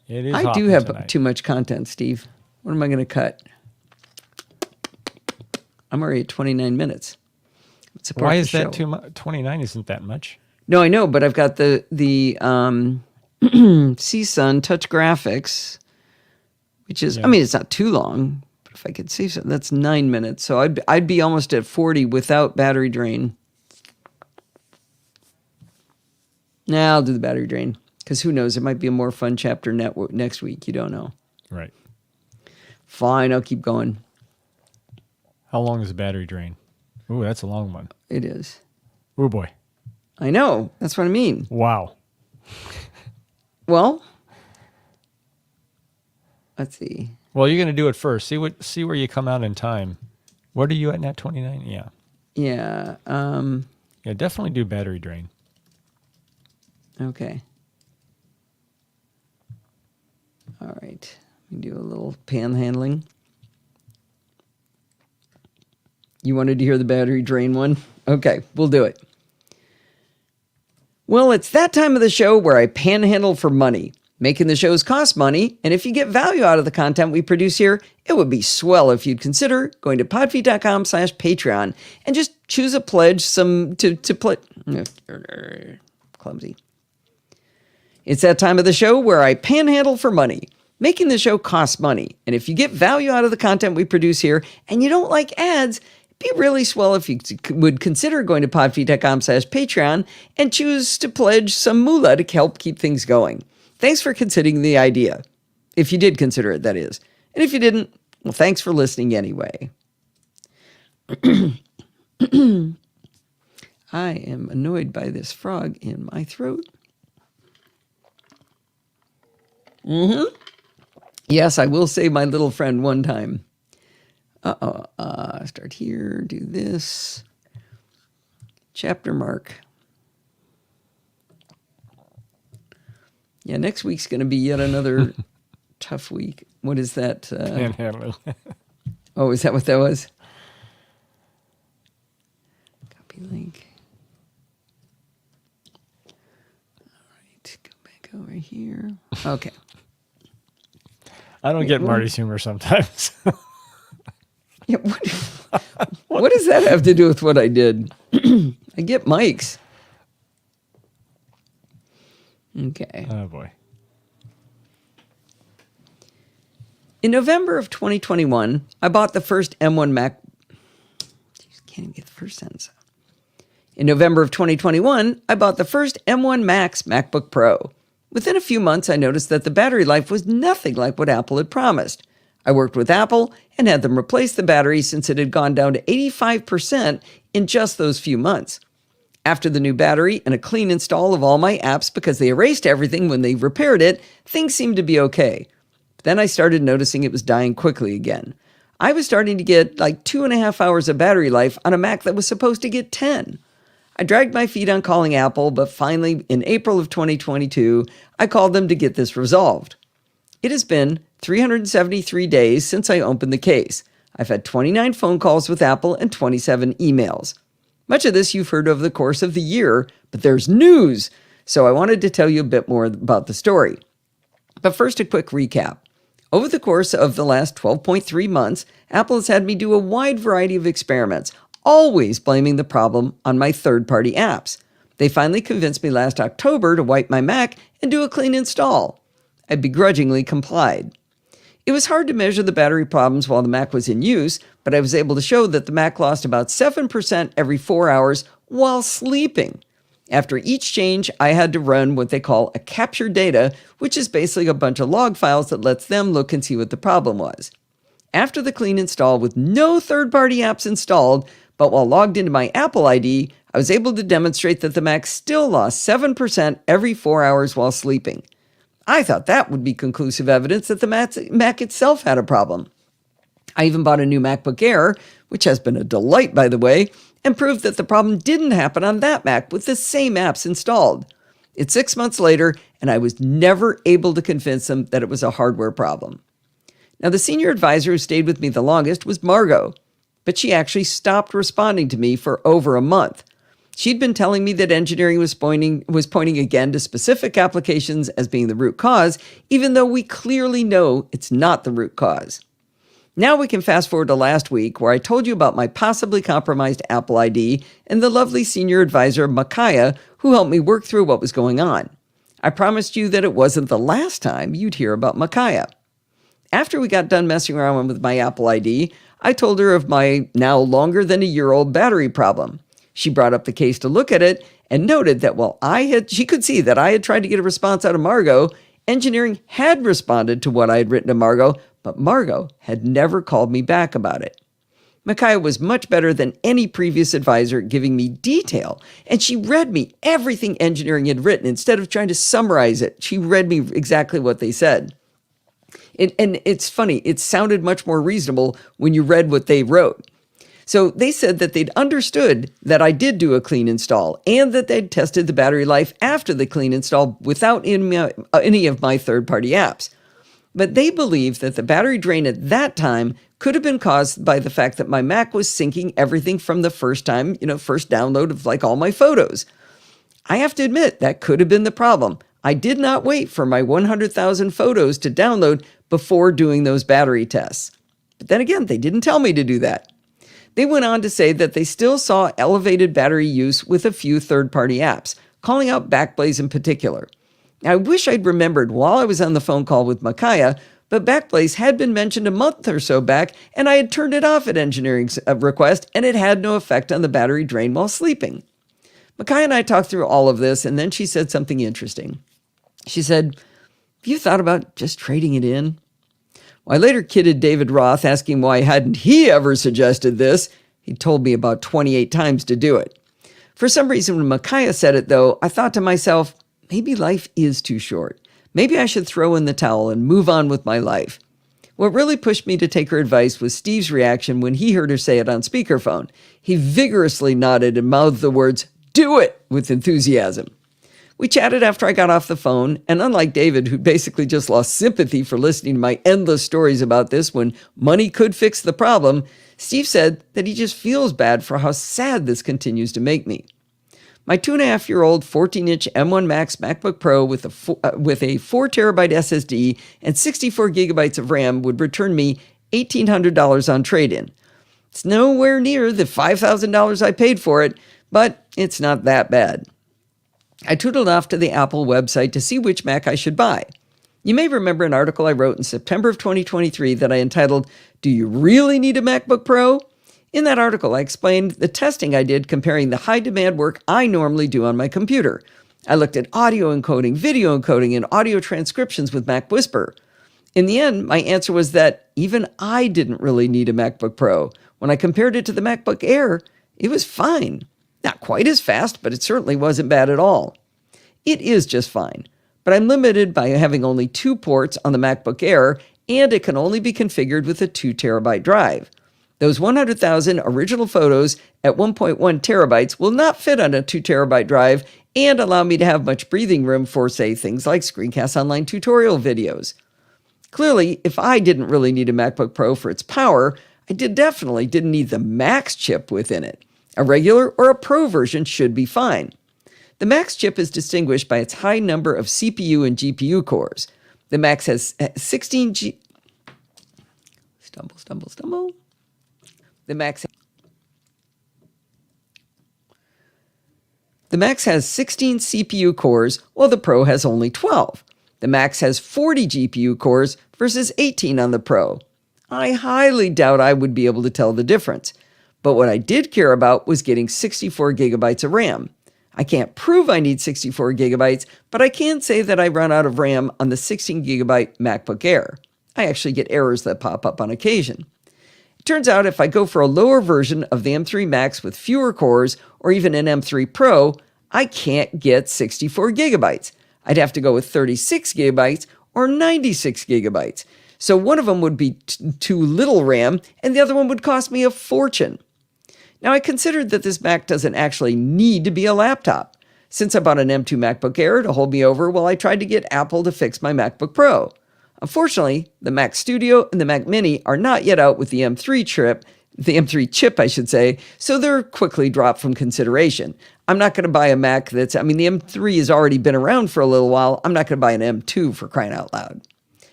Speaker 1: It is.
Speaker 3: I do have
Speaker 1: tonight.
Speaker 3: too much content, Steve. What am I going to cut? I'm already at 29 minutes.
Speaker 1: Why is that too much? 29 isn't that much.
Speaker 3: No, I know, but I've got the CSUN touch graphics, which is, I mean, it's not too long, but if I could see something, that's 9 minutes. So I'd be almost at 40 without battery drain. Nah, I'll do the battery drain. Because who knows, it might be a more fun chapter next week. You don't know.
Speaker 1: Right.
Speaker 3: Fine, I'll keep going.
Speaker 1: How long is the battery drain? Ooh, that's a long one.
Speaker 3: It is.
Speaker 1: Oh, boy.
Speaker 3: I know. That's what I mean.
Speaker 1: Wow.
Speaker 3: Well, let's see.
Speaker 1: Well, you're going to do it first. See where you come out in time. What are you at now, 29? Yeah.
Speaker 3: Yeah.
Speaker 1: Yeah, definitely do battery drain.
Speaker 3: Okay. All right. We do a little panhandling. You wanted to hear the battery drain one? Okay, we'll do it. Well, it's that time of the show where I panhandle for money. Making the shows cost money, and if you get value out of the content we produce here, it would be swell if you'd consider going to podfeet.com/Patreon and just choose a pledge to play. Clumsy. It's that time of the show where I panhandle for money. Making the show costs money, and if you get value out of the content we produce here and you don't like ads, it'd be really swell if you would consider going to podfeet.com/Patreon and choose to pledge some moolah to help keep things going. Thanks for considering the idea. If you did consider it, that is. And if you didn't, well, thanks for listening anyway. I am annoyed by this frog in my throat. Yes, I will save my little friend one time. Start here, do this. Chapter mark. Yeah, next week's going to be yet another tough week. What is that?
Speaker 1: Panhandling.
Speaker 3: Oh, is that what that was? Copy link. All right, go back over here. Okay.
Speaker 1: I don't get Marty's humor sometimes.
Speaker 3: Yeah, what does that have to do with what I did? I get Mike's. Okay.
Speaker 1: Oh, boy.
Speaker 3: In November of 2021, I bought the first M1 Mac. Jeez, can't even get the first sentence out. In November of 2021, I bought the first M1 Max MacBook Pro. Within a few months, I noticed that the battery life was nothing like what Apple had promised. I worked with Apple and had them replace the battery since it had gone down to 85% in just those few months. After the new battery and a clean install of all my apps because they erased everything when they repaired it, things seemed to be okay. But then I started noticing it was dying quickly again. I was starting to get like 2.5 hours of battery life on a Mac that was supposed to get 10. I dragged my feet on calling Apple, but finally, in April of 2022, I called them to get this resolved. It has been 373 days since I opened the case. I've had 29 phone calls with Apple and 27 emails. Much of this you've heard over the course of the year, but there's news, so I wanted to tell you a bit more about the story. But first, a quick recap. Over the course of the last 12.3 months, Apple has had me do a wide variety of experiments, always blaming the problem on my third-party apps. They finally convinced me last October to wipe my Mac and do a clean install. I begrudgingly complied. It was hard to measure the battery problems while the Mac was in use, but I was able to show that the Mac lost about 7% every 4 hours while sleeping. After each change, I had to run what they call a capture data, which is basically a bunch of log files that lets them look and see what the problem was. After the clean install with no third-party apps installed, but while logged into my Apple ID, I was able to demonstrate that the Mac still lost 7% every 4 hours while sleeping. I thought that would be conclusive evidence that the Mac itself had a problem. I even bought a new MacBook Air, which has been a delight, by the way, and proved that the problem didn't happen on that Mac with the same apps installed. It's 6 months later, and I was never able to convince them that it was a hardware problem. Now, the senior advisor who stayed with me the longest was Margot, but she actually stopped responding to me for over a month. She'd been telling me that engineering was pointing again to specific applications as being the root cause, even though we clearly know it's not the root cause. Now we can fast forward to last week, where I told you about my possibly compromised Apple ID and the lovely senior advisor, Micaiah, who helped me work through what was going on. I promised you that it wasn't the last time you'd hear about Micaiah. After we got done messing around with my Apple ID, I told her of my now longer than a year-old battery problem. She brought up the case to look at it and noted that while she could see that I had tried to get a response out of Margot, engineering had responded to what I had written to Margot, but Margot had never called me back about it. Micaiah was much better than any previous advisor, giving me detail, and she read me everything engineering had written. Instead of trying to summarize it, she read me exactly what they said. And it's funny, it sounded much more reasonable when you read what they wrote. So they said that they'd understood that I did do a clean install and that they'd tested the battery life after the clean install without any of my third-party apps. But they believed that the battery drain at that time could have been caused by the fact that my Mac was syncing everything from the first download of like all my photos. I have to admit that could have been the problem. I did not wait for my 100,000 photos to download before doing those battery tests. But then again, they didn't tell me to do that. They went on to say that they still saw elevated battery use with a few third-party apps, calling out Backblaze in particular. Now, I wish I'd remembered while I was on the phone call with Micaiah, but Backblaze had been mentioned a month or so back, and I had turned it off at engineering's request, and it had no effect on the battery drain while sleeping. Micaiah and I talked through all of this, and then she said something interesting. She said, "Have you thought about just trading it in?" Well, I later kidded David Roth, asking why hadn't he ever suggested this. He told me about 28 times to do it. For some reason, when Micaiah said it, though, I thought to myself, maybe life is too short. Maybe I should throw in the towel and move on with my life. What really pushed me to take her advice was Steve's reaction when he heard her say it on speakerphone. He vigorously nodded and mouthed the words, "Do it," with enthusiasm. We chatted after I got off the phone, and unlike David, who basically just lost sympathy for listening to my endless stories about this when money could fix the problem, Steve said that he just feels bad for how sad this continues to make me. My 2.5-year-old 14-inch M1 Max MacBook Pro with a 4 terabyte SSD and 64 gigabytes of RAM would return me $1,800 on trade-in. It's nowhere near the $5,000 I paid for it, but it's not that bad. I tootled off to the Apple website to see which Mac I should buy. You may remember an article I wrote in September of 2023 that I entitled, "Do You Really Need a MacBook Pro?" In that article, I explained the testing I did comparing the high-demand work I normally do on my computer. I looked at audio encoding, video encoding, and audio transcriptions with Mac Whisper. In the end, my answer was that even I didn't really need a MacBook Pro. When I compared it to the MacBook Air, it was fine. Not quite as fast, but it certainly wasn't bad at all. It is just fine, but I'm limited by having only 2 ports on the MacBook Air, and it can only be configured with a 2 terabyte drive. Those 100,000 original photos at 1.1 terabytes will not fit on a 2 terabyte drive and allow me to have much breathing room for, say, things like screencast online tutorial videos. Clearly, if I didn't really need a MacBook Pro for its power, I definitely didn't need the Max chip within it. A regular or a Pro version should be fine. The Max chip is distinguished by its high number of CPU and GPU cores. The Max has 16 The Max has 16 CPU cores, while the Pro has only 12. The Max has 40 GPU cores versus 18 on the Pro. I highly doubt I would be able to tell the difference. But what I did care about was getting 64 gigabytes of RAM. I can't prove I need 64 gigabytes, but I can say that I run out of RAM on the 16 gigabyte MacBook Air. I actually get errors that pop up on occasion. It turns out if I go for a lower version of the M3 Max with fewer cores, or even an M3 Pro, I can't get 64 gigabytes. I'd have to go with 36 gigabytes or 96 gigabytes. So one of them would be too little RAM, and the other one would cost me a fortune. Now, I considered that this Mac doesn't actually need to be a laptop, since I bought an M2 MacBook Air to hold me over while I tried to get Apple to fix my MacBook Pro. Unfortunately, the Mac Studio and the Mac Mini are not yet out with the M3 chip, I should say, so they're quickly dropped from consideration. I'm not going to buy a Mac the M3 has already been around for a little while. I'm not going to buy an M2 for crying out loud.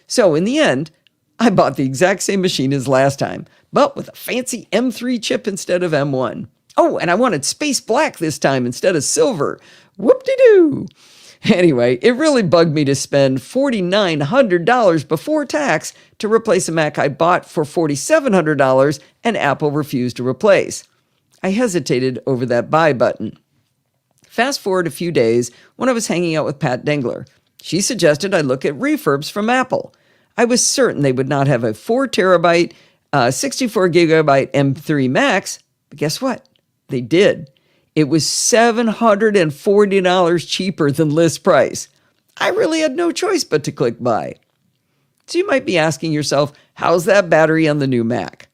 Speaker 3: So in the end, I bought the exact same machine as last time, but with a fancy M3 chip instead of M1. Oh, and I wanted space black this time instead of silver. Whoop-de-doo. Anyway, it really bugged me to spend $4,900 before tax to replace a Mac I bought for $4,700 and Apple refused to replace. I hesitated over that buy button. Fast forward a few days when I was hanging out with Pat Dengler. She suggested I look at refurbs from Apple. I was certain they would not have a 4 terabyte, 64 gigabyte M3 Max, but guess what? They did. It was $740 cheaper than list price. I really had no choice but to click buy. So you might be asking yourself, how's that battery on the new Mac?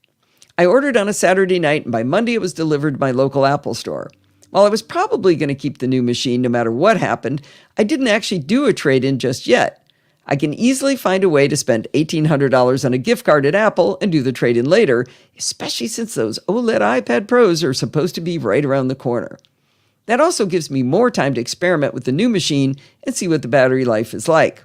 Speaker 3: I ordered on a Saturday night, and by Monday it was delivered to my local Apple store. While I was probably going to keep the new machine no matter what happened, I didn't actually do a trade-in just yet. I can easily find a way to spend $1,800 on a gift card at Apple and do the trade-in later, especially since those OLED iPad Pros are supposed to be right around the corner. That also gives me more time to experiment with the new machine and see what the battery life is like.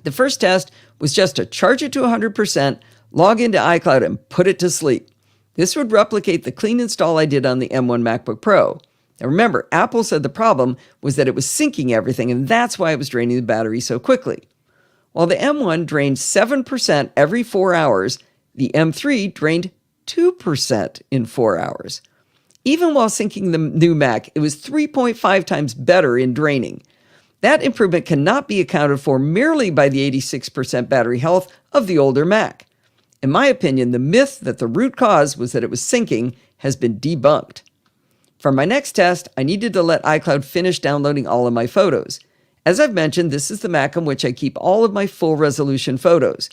Speaker 3: The first test was just to charge it to 100%, log into iCloud, and put it to sleep. This would replicate the clean install I did on the M1 MacBook Pro. Now remember, Apple said the problem was that it was syncing everything, and that's why it was draining the battery so quickly. While the M1 drained 7% every 4 hours, the M3 drained 2% in 4 hours. Even while syncing the new Mac, it was 3.5 times better in draining. That improvement cannot be accounted for merely by the 86% battery health of the older Mac. In my opinion, the myth that the root cause was that it was syncing has been debunked. For my next test, I needed to let iCloud finish downloading all of my photos. As I've mentioned, this is the Mac on which I keep all of my full resolution photos.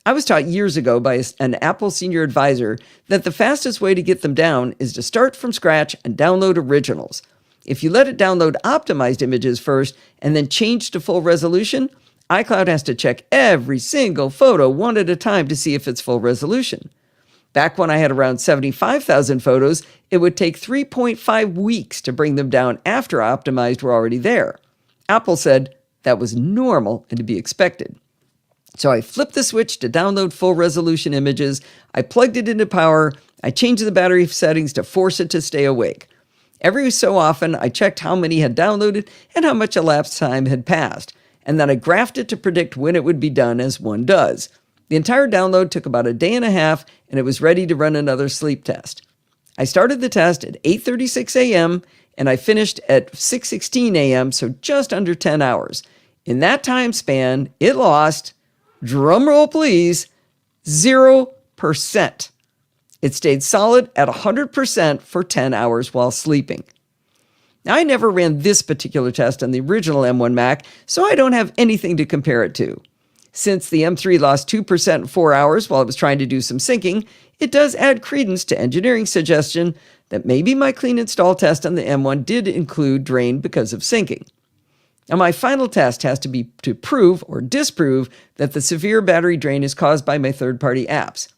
Speaker 3: I was taught years ago by an Apple senior advisor that the fastest way to get them down is to start from scratch and download originals. If you let it download optimized images first and then change to full resolution, iCloud has to check every single photo one at a time to see if it's full resolution. Back when I had around 75,000 photos, it would take 3.5 weeks to bring them down after optimized were already there. Apple said that was normal and to be expected. So I flipped the switch to download full resolution images. I plugged it into power. I changed the battery settings to force it to stay awake. Every so often, I checked how many had downloaded and how much elapsed time had passed. And then I graphed it to predict when it would be done, as one does. The entire download took about a day and a half, and it was ready to run another sleep test. I started the test at 8:36 a.m., and I finished at 6:16 a.m., so just under 10 hours. In that time span, it lost, drumroll please, 0%. It stayed solid at 100% for 10 hours while sleeping. Now, I never ran this particular test on the original M1 Mac, so I don't have anything to compare it to. Since the M3 lost 2% in 4 hours while it was trying to do some syncing, it does add credence to engineering suggestion that maybe my clean install test on the M1 did include drain because of syncing. Now, my final test has to be to prove or disprove that the severe battery drain is caused by my third-party apps.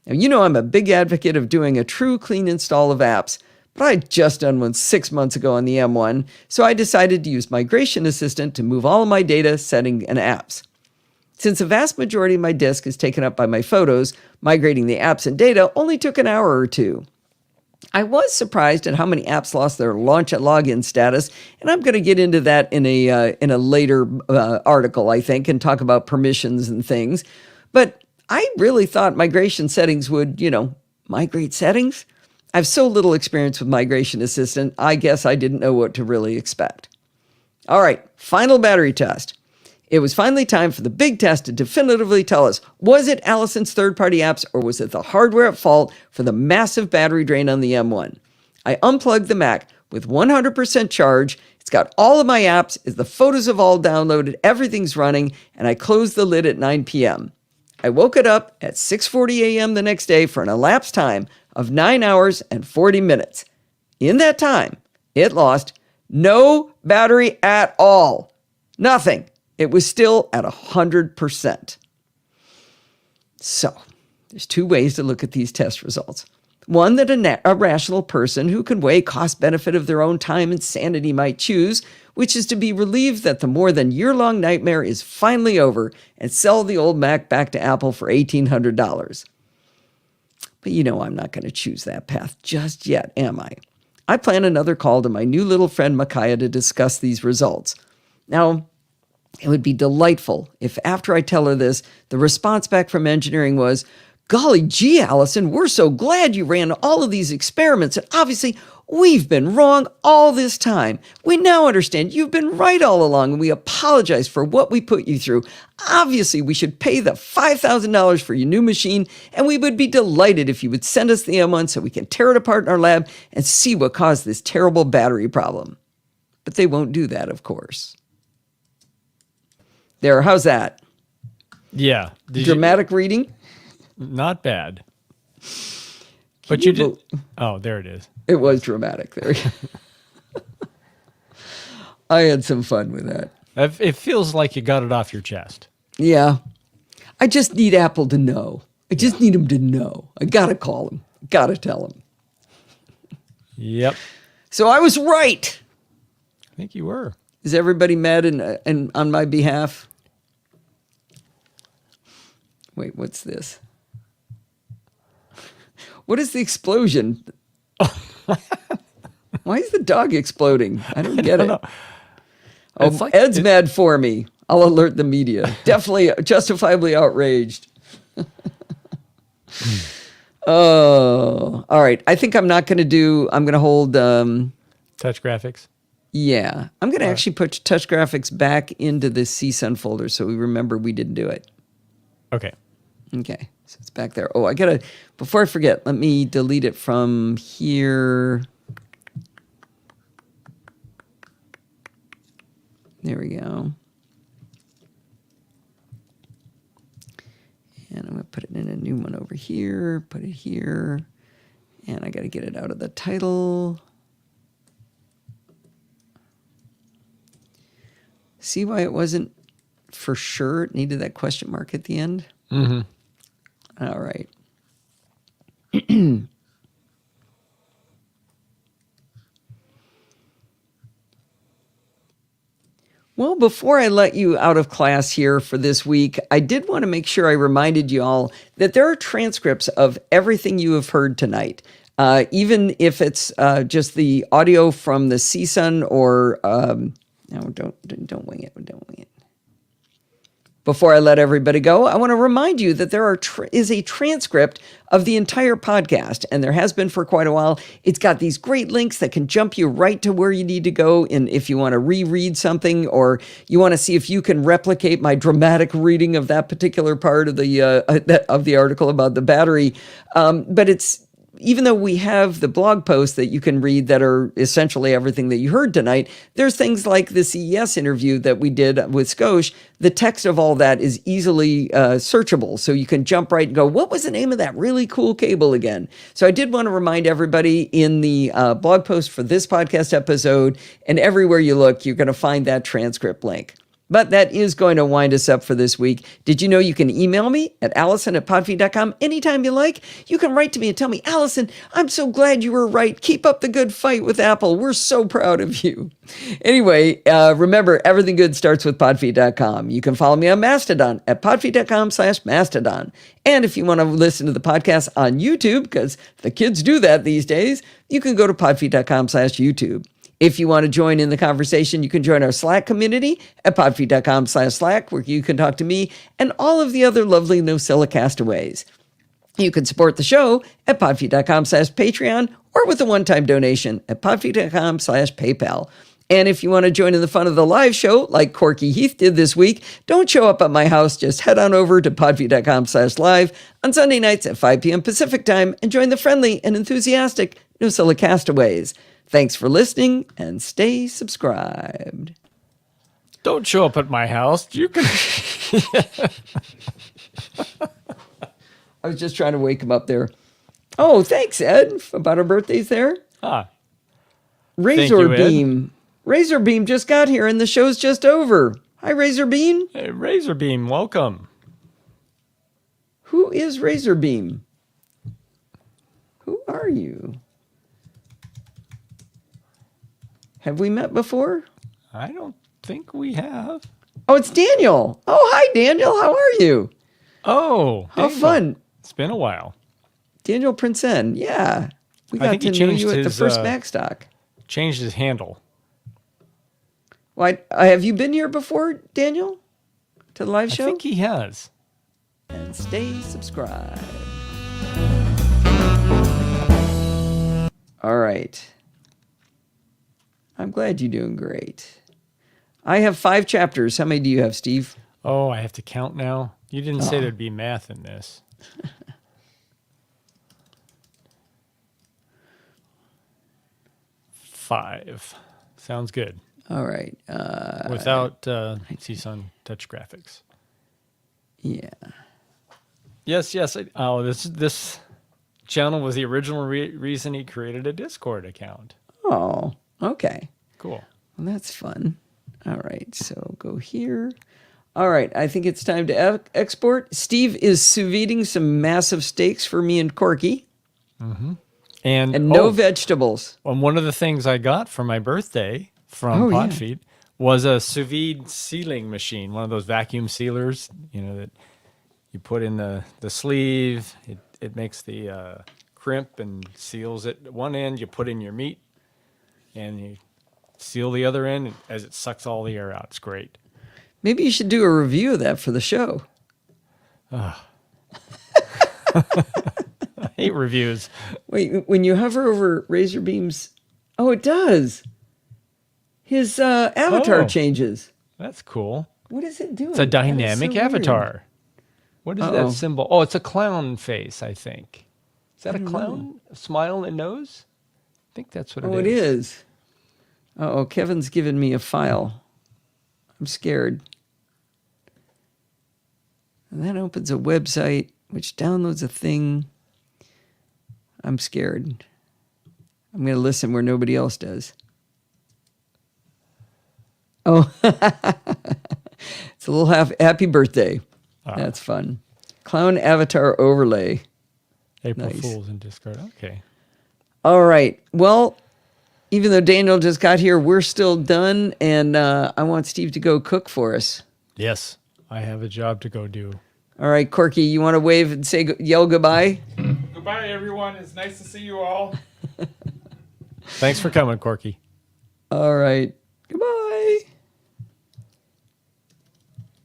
Speaker 3: Now, you know I'm a big advocate of doing a true clean install of apps, but I had just done one 6 months ago on the M1, so I decided to use Migration Assistant to move all of my data, setting, and apps. Since the vast majority of my disk is taken up by my photos, migrating the apps and data only took an hour or two. I was surprised at how many apps lost their launch at login status, and I'm going to get into that in a later article, I think, and talk about permissions and things. But I really thought migration settings would, migrate settings. I have so little experience with Migration Assistant, I guess I didn't know what to really expect. All right, final battery test. It was finally time for the big test to definitively tell us, was it Allison's third-party apps or was it the hardware at fault for the massive battery drain on the M1? I unplugged the Mac with 100% charge. It's got all of my apps, the photos have all downloaded, everything's running, and I closed the lid at 9 p.m. I woke it up at 6:40 a.m. the next day for an elapsed time of 9 hours and 40 minutes. In that time, it lost no battery at all. Nothing. It was still at 100%. So, there's two ways to look at these test results. One that a rational person who can weigh cost-benefit of their own time and sanity might choose, which is to be relieved that the more than year-long nightmare is finally over and sell the old Mac back to Apple for $1,800. But I'm not going to choose that path just yet, am I? I plan another call to my new little friend Micaiah to discuss these results. Now, it would be delightful if after I tell her this, the response back from engineering was, "Golly gee, Allison, we're so glad you ran all of these experiments, and obviously we've been wrong all this time. We now understand you've been right all along, and we apologize for what we put you through. Obviously, we should pay the $5,000 for your new machine, and we would be delighted if you would send us the M1 so we can tear it apart in our lab and see what caused this terrible battery problem." But they won't do that, of course. There, how's that?
Speaker 1: Yeah.
Speaker 3: Dramatic reading?
Speaker 1: Not bad. But you did. Oh, there it is.
Speaker 3: It was dramatic there. I had some fun with that.
Speaker 1: It feels like you got it off your chest.
Speaker 3: Yeah. I just need Apple to know. I just need them to know. I got to call them. Got to tell them.
Speaker 1: Yep.
Speaker 3: So I was right.
Speaker 1: I think you were.
Speaker 3: Is everybody mad and on my behalf? Wait, what's this? What is the explosion? Why is the dog exploding? I don't get it. Oh, Ed's mad for me. I'll alert the media. Definitely justifiably outraged. Oh, all right. I think I'm going to hold...
Speaker 1: touch graphics?
Speaker 3: Yeah. I'm going to actually put touch graphics back into the CSUN folder so we remember we didn't do it.
Speaker 1: Okay.
Speaker 3: Okay. So it's back there. Oh, before I forget, let me delete it from here. There we go. And I'm going to put it in a new one over here, put it here. And I got to get it out of the title. See why it wasn't for sure? It needed that question mark at the end?
Speaker 1: Mm-hmm.
Speaker 3: All right. Well, before I let you out of class here for this week, I did want to make sure I reminded you all that there are transcripts of everything you have heard tonight. Even if it's just the audio from the CSUN or no, don't wing it. Don't wing it. Before I let everybody go, I want to remind you that there is a transcript of the entire podcast, and there has been for quite a while. It's got these great links that can jump you right to where you need to go. And if you want to reread something, or you want to see if you can replicate my dramatic reading of that particular part of the article about the battery, but it's, even though we have the blog posts that you can read that are essentially everything that you heard tonight, there's things like the CES interview that we did with Skosh. The text of all that is easily searchable. So you can jump right and go, what was the name of that really cool cable again? So I did want to remind everybody in the blog post for this podcast episode, and everywhere you look, you're going to find that transcript link. But that is going to wind us up for this week. Did you know you can email me at allison@podfeed.com anytime you like? You can write to me and tell me, Allison, I'm so glad you were right. Keep up the good fight with Apple. We're so proud of you. Anyway, remember, everything good starts with podfeed.com. You can follow me on Mastodon at podfeed.com/Mastodon. And if you want to listen to the podcast on YouTube, because the kids do that these days, you can go to podfeed.com/YouTube. If you want to join in the conversation, you can join our Slack community at podfeed.com/Slack, where you can talk to me and all of the other lovely NosillaCastaways. You can support the show at podfeed.com/Patreon or with a one-time donation at podfeed.com/PayPal. And if you want to join in the fun of the live show, like Corky Heath did this week, don't show up at my house. Just head on over to podfeed.com/live on Sunday nights at 5 p.m. Pacific time and join the friendly and enthusiastic NosillaCastaways. Thanks for listening, and stay subscribed.
Speaker 1: Don't show up at my house. You can.
Speaker 3: I was just trying to wake him up there. Oh, thanks, Ed, about our birthdays there.
Speaker 1: Ah,
Speaker 3: Razor
Speaker 1: you, Ed.
Speaker 3: Beam. Razor Beam just got here, and the show's just over. Hi, Razor Beam.
Speaker 1: hey, Razor Beam, welcome.
Speaker 3: Who is Razor Beam? Who are you? Have we met before?
Speaker 1: I don't think we have.
Speaker 3: Oh, it's Daniel. Oh, hi, Daniel. How are you?
Speaker 1: Oh,
Speaker 3: How
Speaker 1: Daniel.
Speaker 3: fun.
Speaker 1: It's been a while.
Speaker 3: Daniel Princeton. Yeah. We
Speaker 1: I
Speaker 3: got
Speaker 1: think
Speaker 3: to
Speaker 1: he
Speaker 3: know
Speaker 1: changed
Speaker 3: you at the
Speaker 1: his,
Speaker 3: first Macstock.
Speaker 1: Changed his handle.
Speaker 3: Why, have you been here before, Daniel? To the live show?
Speaker 1: I think he has.
Speaker 3: And stay subscribed. All right. I'm glad you're doing great. I have 5 chapters. How many do you have, Steve?
Speaker 1: Oh, I have to count now. You didn't say there'd be math in this. 5. Sounds good.
Speaker 3: All right.
Speaker 1: Without CSUN touch graphics.
Speaker 3: Yeah.
Speaker 1: Yes. This channel was the original reason he created a Discord account.
Speaker 3: Oh, okay.
Speaker 1: Cool.
Speaker 3: Well, that's fun. All right. So go here. All right. I think it's time to export. Steve is sous videing some massive steaks for me and Corky. And no vegetables.
Speaker 1: And one of the things I got for my birthday from Podfeed was a sous vide sealing machine, one of those vacuum sealers, that you put in the sleeve. It makes the crimp and seals it at one end. You put in your meat, and you seal the other end as it sucks all the air out. It's great.
Speaker 3: Maybe you should do a review of that for the show.
Speaker 1: I hate reviews.
Speaker 3: Wait, when you hover over Razor Beam's... Oh, it does. His avatar changes.
Speaker 1: That's cool.
Speaker 3: What is it doing?
Speaker 1: It's a dynamic
Speaker 3: That is so
Speaker 1: avatar.
Speaker 3: weird.
Speaker 1: What is that symbol? Oh, it's a clown face, I think. Is that a
Speaker 3: don't
Speaker 1: clown? A smile and nose? I think that's what it is.
Speaker 3: Oh, it is. Uh-oh, Kevin's given me a file. I'm scared. And that opens a website which downloads a thing. I'm scared. I'm going to listen where nobody else does. Oh, it's a little happy birthday. That's fun. Clown avatar overlay.
Speaker 1: April
Speaker 3: Nice.
Speaker 1: Fools in Discord. Okay.
Speaker 3: All right. Well, even though Daniel just got here, we're still done. And I want Steve to go cook for us.
Speaker 1: Yes, I have a job to go do.
Speaker 3: All right, Corky, you want to wave and yell goodbye?
Speaker 2: Goodbye, everyone. It's nice to see you all.
Speaker 1: Thanks for coming, Corky.
Speaker 3: All right. Goodbye.